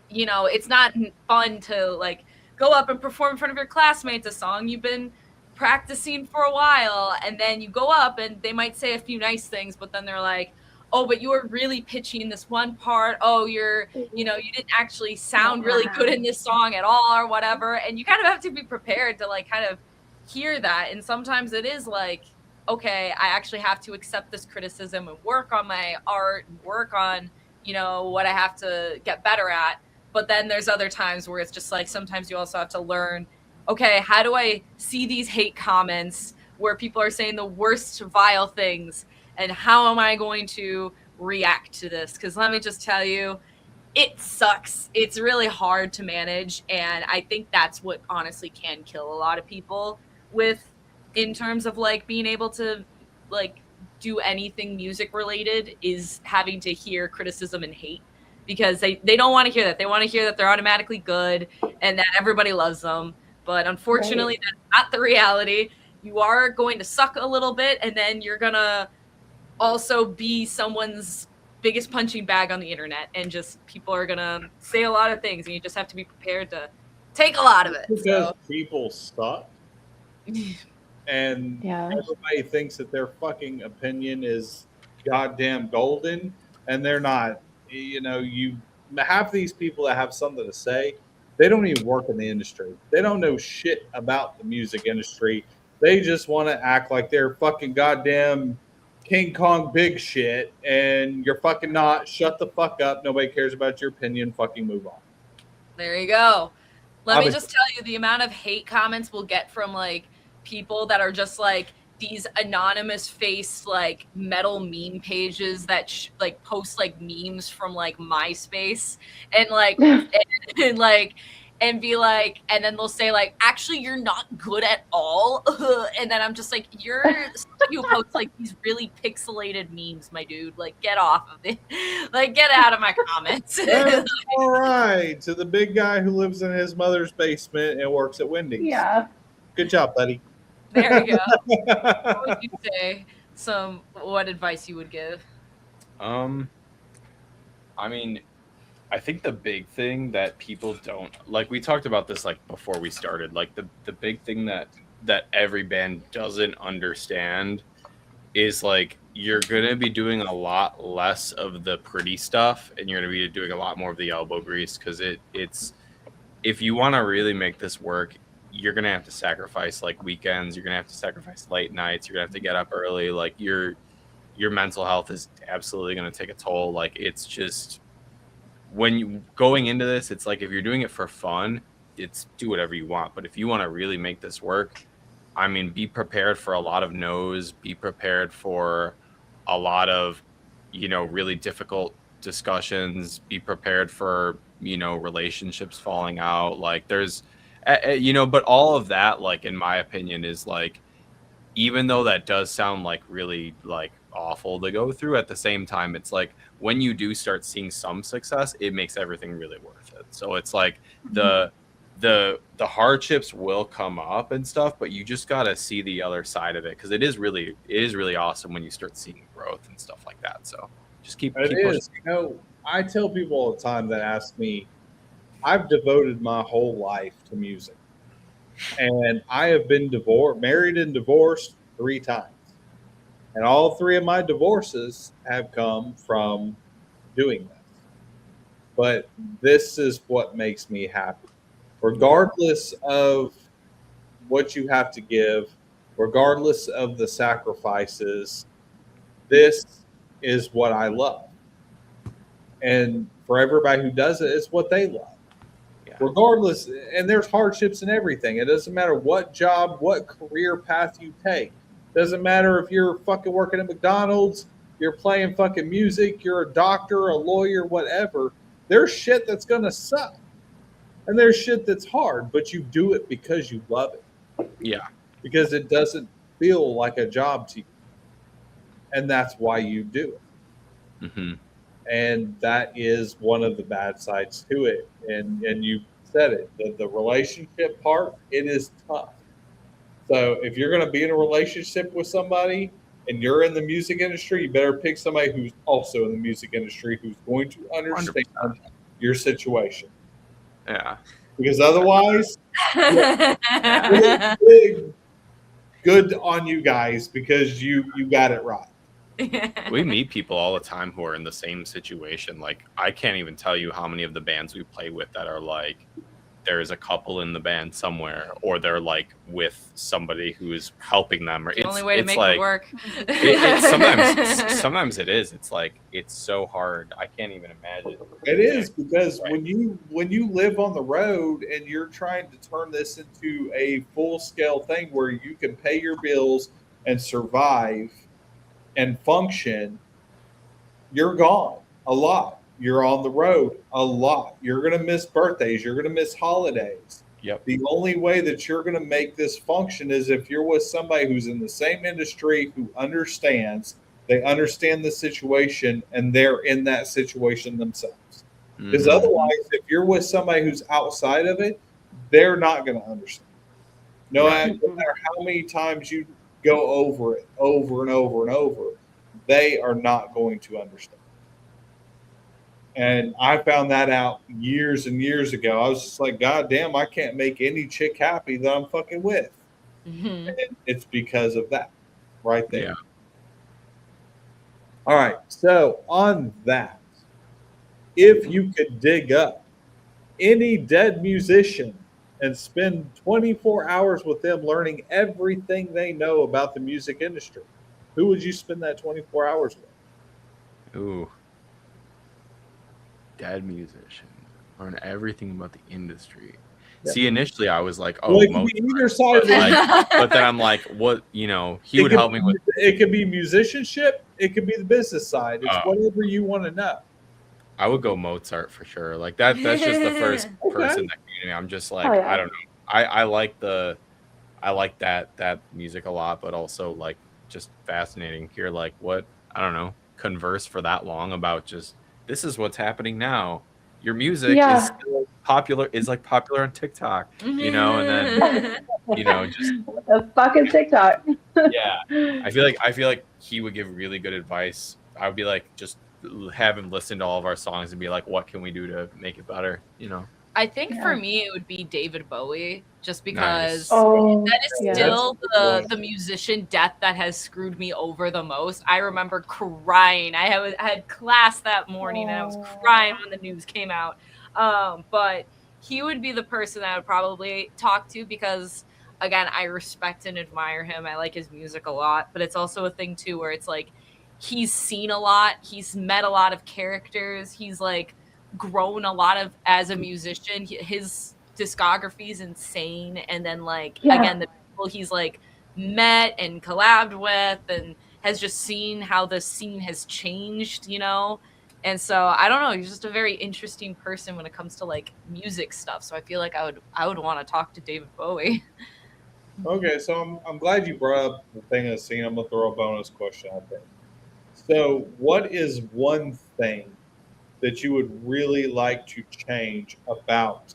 it's not fun to like go up and perform in front of your classmates a song you've been practicing for a while, and then you go up and they might say a few nice things, but then they're like, oh, but you were really pitchy in this one part. Oh, you didn't actually sound really good in this song at all, or whatever. And you kind of have to be prepared to like kind of hear that. And sometimes it is like, okay, I actually have to accept this criticism and work on my art and work on, what I have to get better at. But then there's other times where it's just like, sometimes you also have to learn, okay, how do I see these hate comments where people are saying the worst vile things, and how am I going to react to this? Because let me just tell you, it sucks. It's really hard to manage. And I think that's what honestly can kill a lot of people in terms of like being able to like do anything music related, is having to hear criticism and hate, because they don't want to hear that. They want to hear that they're automatically good and that everybody loves them. But unfortunately, That's not the reality. You are going to suck a little bit, and then you're going to also be someone's biggest punching bag on the internet, and just people are going to say a lot of things, and you just have to be prepared to take a lot of it. Because people suck. And everybody thinks that their fucking opinion is goddamn golden, and they're not. You half these people that have something to say, they don't even work in the industry. They don't know shit about the music industry. They just want to act like they're fucking goddamn King Kong big shit, and you're fucking not. Shut the fuck up. Nobody cares about your opinion. Fucking move on. There you go. Let me just tell you, the amount of hate comments we'll get from like people that are just like these anonymous face like metal meme pages that like post like memes from like MySpace, and like and be like, and then they'll say like, actually you're not good at all. And then I'm just like, you post like these really pixelated memes, my dude, like get off of it. Like get out of my comments. All right, to the big guy who lives in his mother's basement and works at Wendy's. Yeah, good job, buddy. There you go. What would you say? What advice you would give? I mean, I think the big thing that people don't like, we talked about this like before we started, like the big thing that every band doesn't understand is like you're gonna be doing a lot less of the pretty stuff and you're gonna be doing a lot more of the elbow grease, because it's if you want to really make this work, you're gonna have to sacrifice like weekends, you're gonna have to sacrifice late nights, you're gonna have to get up early, like your mental health is absolutely gonna take a toll. Like it's just, when you going into this, it's like if you're doing it for fun, it's do whatever you want. But if you want to really make this work, I mean, be prepared for a lot of no's, be prepared for a lot of, really difficult discussions, be prepared for, relationships falling out. Like there's, but all of that, like, in my opinion, is like, even though that does sound like really like awful to go through, at the same time, it's like when you do start seeing some success, it makes everything really worth it. So it's like the hardships will come up and stuff, but you just got to see the other side of it, because it is really awesome when you start seeing growth and stuff like that. So just keep It is. I tell people all the time that ask me, I've devoted my whole life to music. And I have been married and divorced 3 times. And all 3 of my divorces have come from doing this. But this is what makes me happy. Regardless of what you have to give, regardless of the sacrifices, this is what I love. And for everybody who does it, it's what they love. Regardless, and there's hardships in everything. It doesn't matter what job, what career path you take. Doesn't matter if you're fucking working at McDonald's, you're playing fucking music, you're a doctor, a lawyer, whatever. There's shit that's gonna suck, and there's shit that's hard, but you do it because you love it. Yeah, because it doesn't feel like a job to you, and that's why you do it. Mm-hmm. And that is one of the bad sides to it. And you said it, the relationship part, it is tough. So if you're going to be in a relationship with somebody and you're in the music industry, you better pick somebody who's also in the music industry, who's going to understand 100%. Your situation. Yeah. Because otherwise, big good on you guys, because you got it right. We meet people all the time who are in the same situation. Like, I can't even tell you how many of the bands we play with that are like, there's a couple in the band somewhere, or they're like with somebody who's helping them. Or it's the only way to make it work. Sometimes it is. It's like, it's so hard. I can't even imagine. It is, because when you live on the road and you're trying to turn this into a full scale thing where you can pay your bills and survive and function, you're gone a lot. You're on the road a lot. You're going to miss birthdays. You're going to miss holidays. Yep. The only way that you're going to make this function is if you're with somebody who's in the same industry, who understands, they understand the situation, and they're in that situation themselves. Because otherwise, if you're with somebody who's outside of it, they're not going to understand. No matter how many times you go over it over and over and over, they are not going to understand. And I found that out years and years ago. I was just like, God damn, I can't make any chick happy that I'm fucking with. Mm-hmm. And it's because of that right there. Yeah. All right. So on that, if you could dig up any dead musician and spend 24 hours with them learning everything they know about the music industry, who would you spend that 24 hours with? Ooh. Dead musician. Learn everything about the industry. Yeah. See, initially I was like, oh, well, either side of it. But then I'm like, what, he would help me with. It could be musicianship. It could be the business side. It's whatever you want to know. I would go Mozart for sure. Like that's just the first person that came to me. I'm just like, I don't know. I like that music a lot, but also like just fascinating. Hear like what, I don't know, converse for that long about just, this is what's happening now. Your music is still popular, popular on TikTok, and then just the fucking TikTok. Yeah. I feel like he would give really good advice. I would be like, just have him listen to all of our songs and be like, what can we do to make it better? You know? I think for me it would be David Bowie, just because Oh, that is yeah. still the musician death that has screwed me over the most. I remember crying. I had class that morning and I was crying when the news came out. But he would be the person that I would probably talk to because, again, I respect and admire him. I like his music a lot, but it's also a thing too where it's like he's seen a lot, he's met a lot of characters, he's like grown a lot of as a musician. His discography is insane, and then like again the people he's like met and collabed with and has just seen how the scene has changed, you know. And so I don't know, he's just a very interesting person when it comes to like music stuff, so I feel like I would want to talk to David Bowie. Okay, so I'm glad you brought up the thing of the scene. I'm gonna throw a bonus question out there. So, what is one thing that you would really like to change about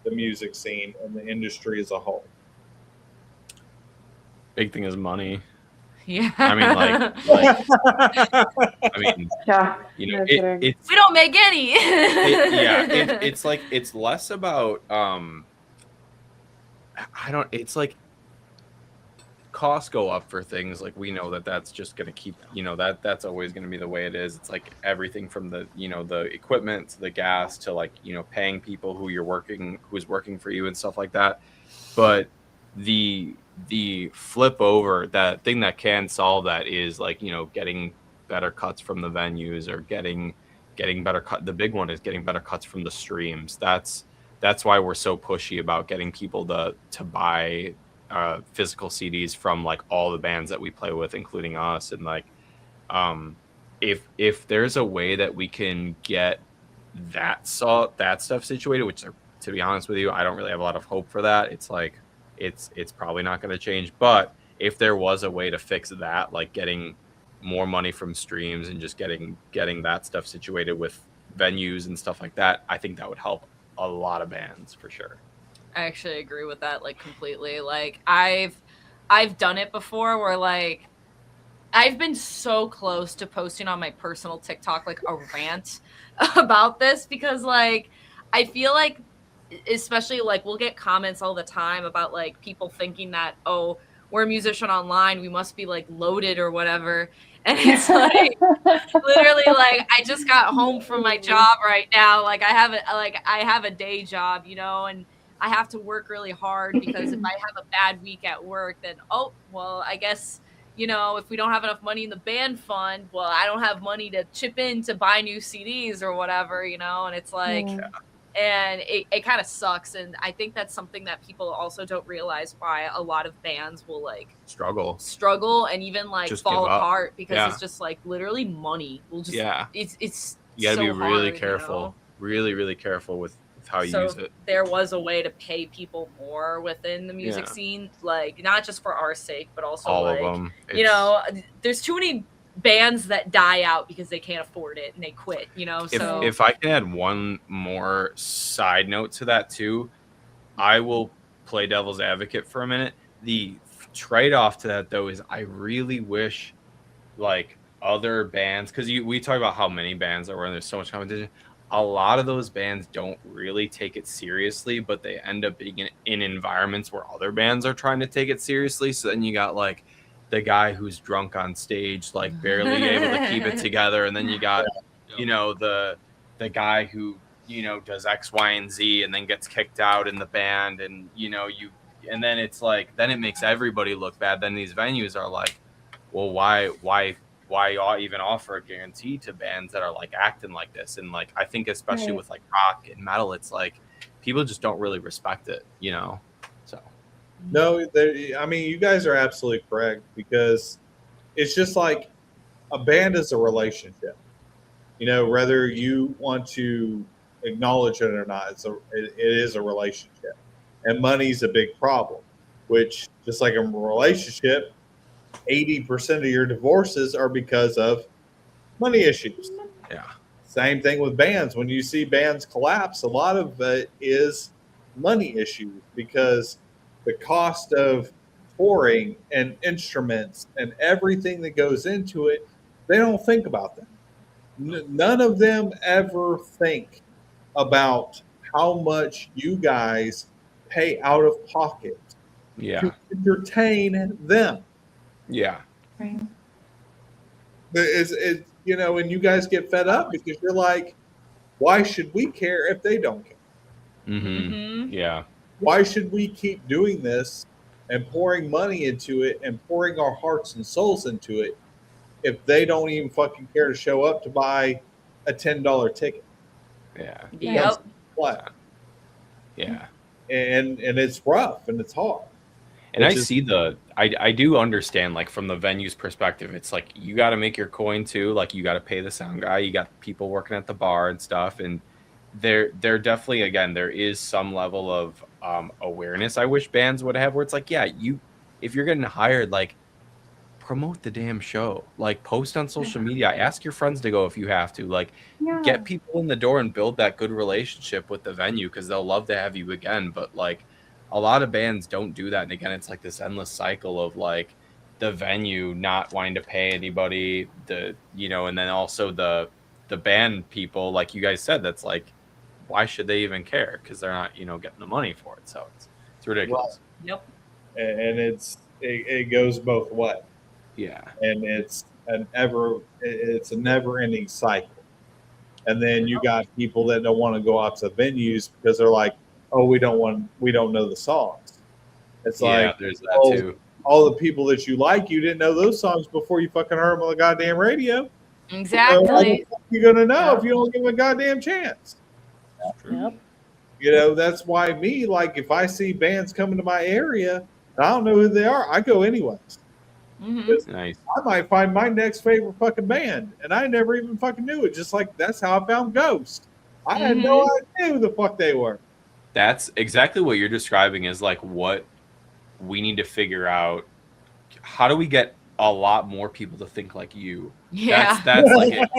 the music scene and the industry as a whole? Big thing is money. Yeah. I mean, I mean, you know, it's we don't make any. it's like it's less about it's like costs go up for things, like we know that's just going to keep, you know, that's always going to be the way it is. It's like everything from the, you know, the equipment to the gas to like, you know, paying people who's working for you and stuff like that. But the flip over, that thing that can solve that is like, you know, getting better cuts from the venues or getting better cut. The big one is getting better cuts from the streams. That's why we're so pushy about getting people to buy physical CDs from like all the bands that we play with, including us. And like, if there's a way that we can get that stuff situated, which to be honest with you, I don't really have a lot of hope for that. It's like, it's probably not going to change. But if there was a way to fix that, like getting more money from streams and just getting that stuff situated with venues and stuff like that, I think that would help a lot of bands for sure. I actually agree with that, like, completely. Like, I've done it before where, like, I've been so close to posting on my personal TikTok, like, a rant about this because, like, I feel like, especially, like, we'll get comments all the time about, like, people thinking that, oh, we're a musician online, we must be, like, loaded or whatever. And it's like, literally, like, I just got home from my job right now. Like, I have a day job, you know, and I have to work really hard because if I have a bad week at work, then, oh, well, I guess, you know, if we don't have enough money in the band fund, well, I don't have money to chip in to buy new CDs or whatever, you know, and it's like, and it kind of sucks. And I think that's something that people also don't realize why a lot of bands will like struggle and even like just fall apart because it's just like literally money will just, it's you gotta so be really hard, careful, you know? really careful with how you use it. There was a way to pay people more within the music scene, like not just for our sake, but also all like, of them. You know, there's too many bands that die out because they can't afford it and they quit, you know. So if I can add one more side note to that too, I will play devil's advocate for a minute. The trade-off to that though is I really wish like other bands, because we talk about how many bands there were and there's so much competition. A lot of those bands don't really take it seriously, but they end up being in environments where other bands are trying to take it seriously. So then you got like the guy who's drunk on stage, like barely able to keep it together. And then you got, you know, the guy who, you know, does X, Y, and Z and then gets kicked out in the band. And, you know, and then it's like, then it makes everybody look bad. Then these venues are like, well, why even offer a guarantee to bands that are like acting like this? And like, I think especially with like rock and metal, it's like people just don't really respect it, you know? So. No, I mean, you guys are absolutely correct because it's just like a band is a relationship, you know, whether you want to acknowledge it or not, it is a relationship, and money's a big problem, which just like a relationship, 80% of your divorces are because of money issues. Yeah. Same thing with bands. When you see bands collapse, a lot of it is money issues because the cost of touring and instruments and everything that goes into it, they don't think about that. none of them ever think about how much you guys pay out of pocket to entertain them. Yeah. Right. And you guys get fed up because you're like, why should we care if they don't care? Mm-hmm. Yeah. Why should we keep doing this and pouring money into it and pouring our hearts and souls into it if they don't even fucking care to show up to buy a $10 ticket? Yeah. Yep. Yeah. And it's rough and it's hard. And I do understand, like, from the venue's perspective, it's like you got to make your coin too. Like, you got to pay the sound guy, you got people working at the bar and stuff. And there definitely, again, there is some level of awareness I wish bands would have, where it's like, yeah, if you're getting hired, like, promote the damn show, like, post on social media, ask your friends to go if you have to, like, get people in the door and build that good relationship with the venue, because they'll love to have you again. But like, a lot of bands don't do that, and again, it's like this endless cycle of like the venue not wanting to pay anybody, and then also the band people, like you guys said, that's like, why should they even care? Because they're not getting the money for it. So it's ridiculous. Yep. And it goes both ways. Yeah. And it's a never-ending cycle. And then you got people that don't want to go out to venues because they're like, oh, we don't know the songs. It's like, there's that too. All the people that you like, you didn't know those songs before you fucking heard them on the goddamn radio. Exactly. So how the fuck are you gonna know if you don't give them a goddamn chance? Yep. That's why like, if I see bands coming to my area and I don't know who they are, I go anyways. Mm-hmm. Nice. I might find my next favorite fucking band, and I never even fucking knew it. Just like that's how I found Ghost. I had no idea who the fuck they were. That's exactly what you're describing, is like what we need to figure out. How do we get a lot more people to think like you? Yeah. That's like it.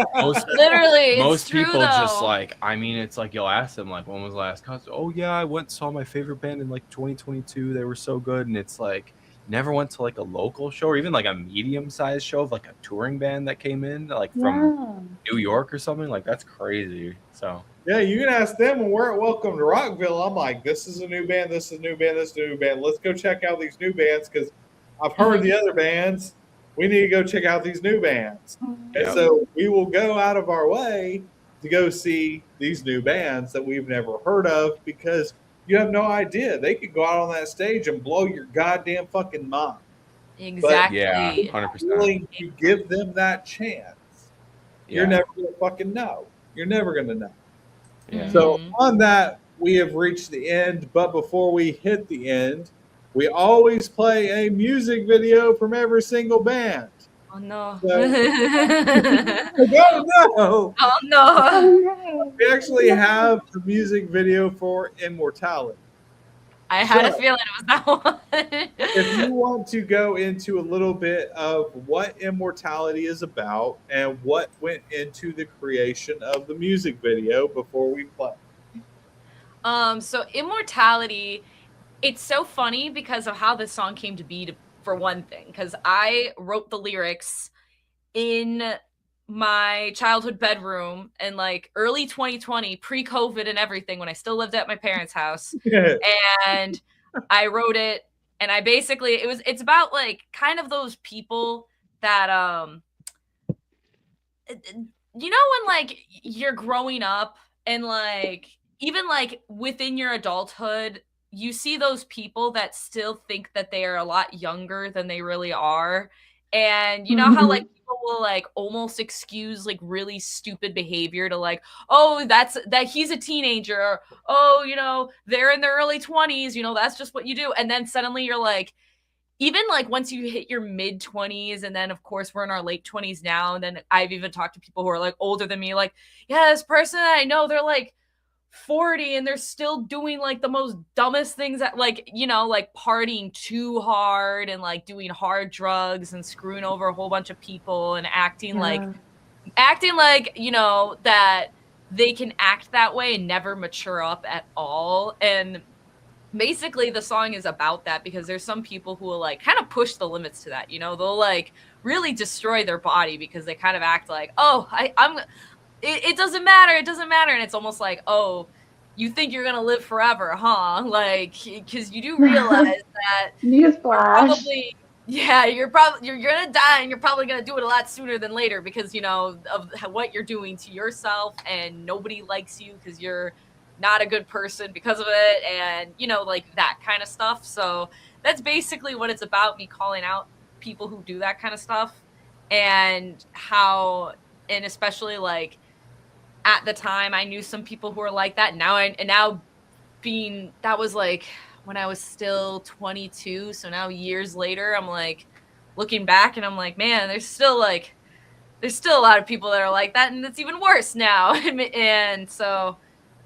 Literally, Most it's true, people though. just like, I mean, it's like you'll ask them like, when was the last concert? Oh yeah, I went and saw my favorite band in like 2022. They were so good. And it's like, never went to like a local show or even like a medium-sized show of like a touring band that came in like from New York or something. Like, that's crazy. So yeah, you can ask them when we're at Welcome to Rockville. I'm like, this is a new band, this is a new band, this is a new band. Let's go check out these new bands because I've heard the other bands. We need to go check out these new bands. And so we will go out of our way to go see these new bands that we've never heard of, because you have no idea. They could go out on that stage and blow your goddamn fucking mind. Exactly. yeah, 100%. Willing to give them that chance. You're never going to fucking know. You're never going to know. Yeah. So on that, we have reached the end. But before we hit the end, we always play a music video from every single band. Oh no. So, no. Oh no. We actually have a music video for Immortality. I had a feeling it was that one. If you want to go into a little bit of what Immortality is about and what went into the creation of the music video before we play. So Immortality, it's so funny because of how this song came to be, for one thing, because I wrote the lyrics in my childhood bedroom in like early 2020, pre-COVID and everything, when I still lived at my parents' house. And I wrote it, and I basically, it's about like kind of those people that when like you're growing up and like even like within your adulthood, you see those people that still think that they are a lot younger than they really are. And you know how like people will like almost excuse like really stupid behavior to like, oh, that he's a teenager, or, oh, they're in their early 20s, that's just what you do. And then suddenly you're like, even like once you hit your mid 20s, and then of course we're in our late 20s now, and then I've even talked to people who are like older than me, like, yeah, this person I know, they're like 40 and they're still doing like the most dumbest things, that like like partying too hard and like doing hard drugs and screwing over a whole bunch of people and acting like that they can act that way and never mature up at all. And basically the song is about that, because there's some people who will like kind of push the limits to that. They'll like really destroy their body because they kind of act like, oh, it doesn't matter. It doesn't matter. And it's almost like, oh, you think you're gonna live forever, huh? Like, because you do realize that Newsflash. you're gonna die, and you're probably gonna do it a lot sooner than later because of what you're doing to yourself, and nobody likes you because you're not a good person because of it, and like that kind of stuff. So that's basically what it's about, me calling out people who do that kind of stuff, and especially like at the time I knew some people who were like that. Now that was like when I was still 22. So now years later, I'm like looking back and I'm like, man, there's still a lot of people that are like that, and it's even worse now. And so,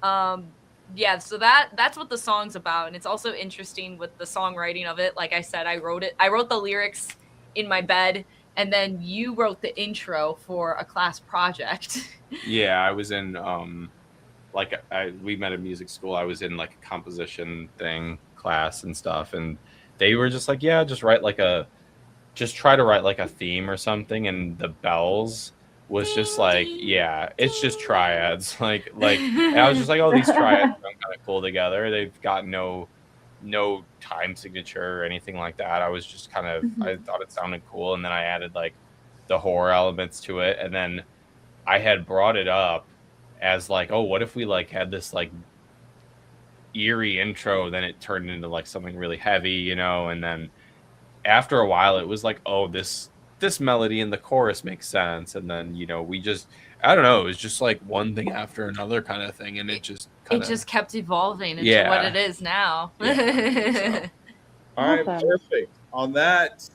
yeah, so that's what the song's about. And it's also interesting with the songwriting of it. Like I said, I wrote the lyrics in my bed, and then you wrote the intro for a class project. Yeah, I was in we met at music school. I was in like a composition class and stuff, and they were just like, yeah, just try to write like a theme or something, and the bells was just like, yeah, it's just triads. Like and I was just like, oh, these triads sound kind of cool together. They've got no time signature or anything like that. I was just kind of I thought it sounded cool, and then I added like the horror elements to it, and then I had brought it up as like, oh, what if we like had this like eerie intro, then it turned into like something really heavy, and then after a while it was like, oh, this melody in the chorus makes sense, and then we just, I don't know, it was just like one thing after another kind of thing, and it just kept evolving into what it is now. Yeah. All right, perfect. On that,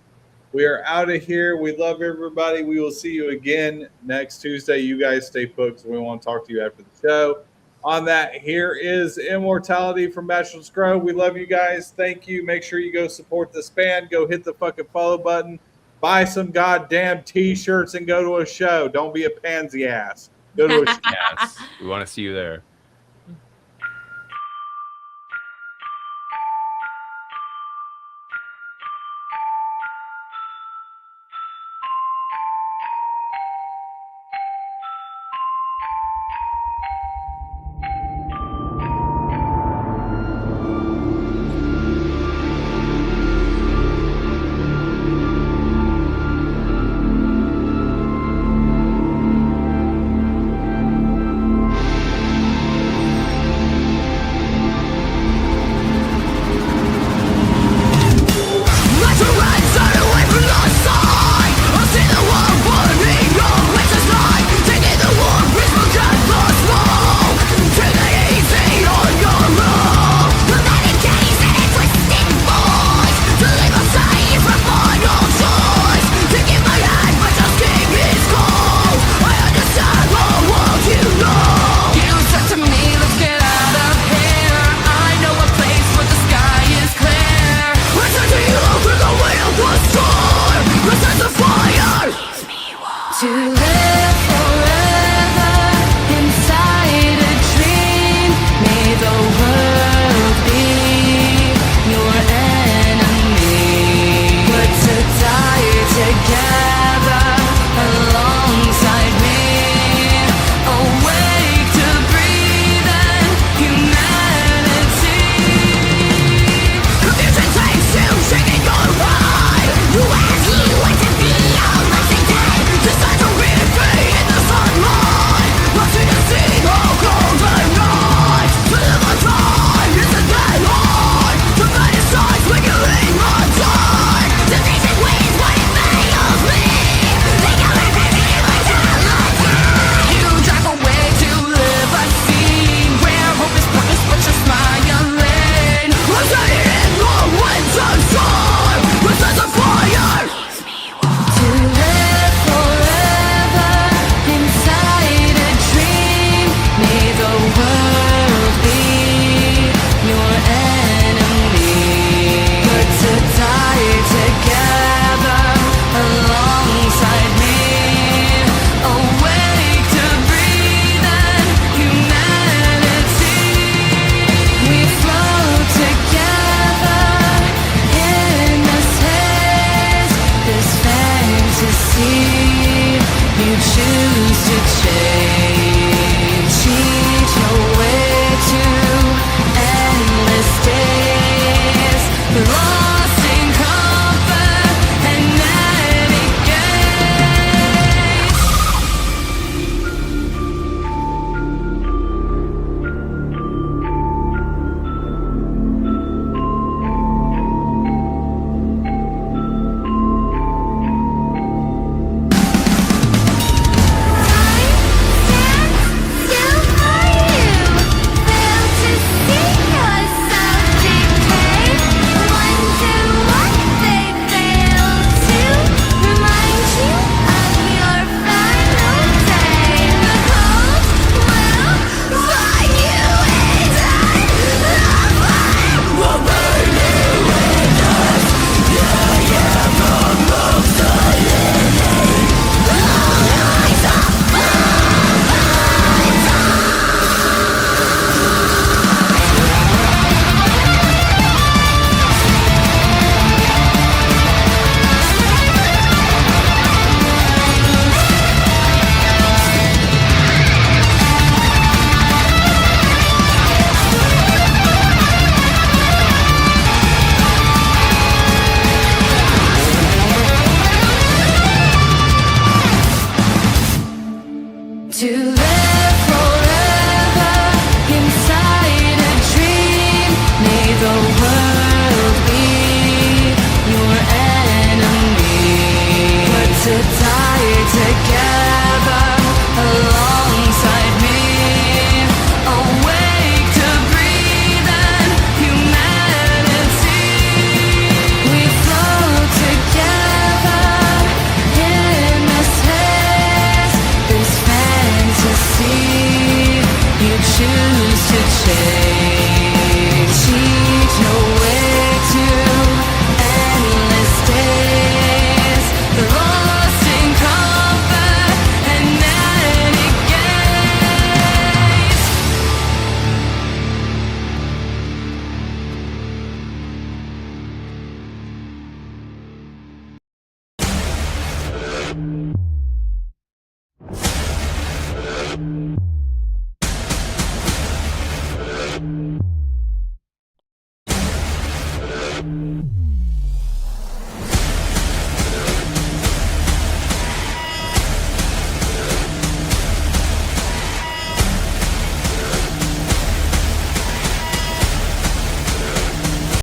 we are out of here. We love everybody. We will see you again next Tuesday. You guys stay put because we want to talk to you after the show. On that, here is Immortality from Bachelor's Grove. We love you guys. Thank you. Make sure you go support this band. Go hit the fucking follow button. Buy some goddamn T-shirts and go to a show. Don't be a pansy ass. Go to a show. Yes, we want to see you there.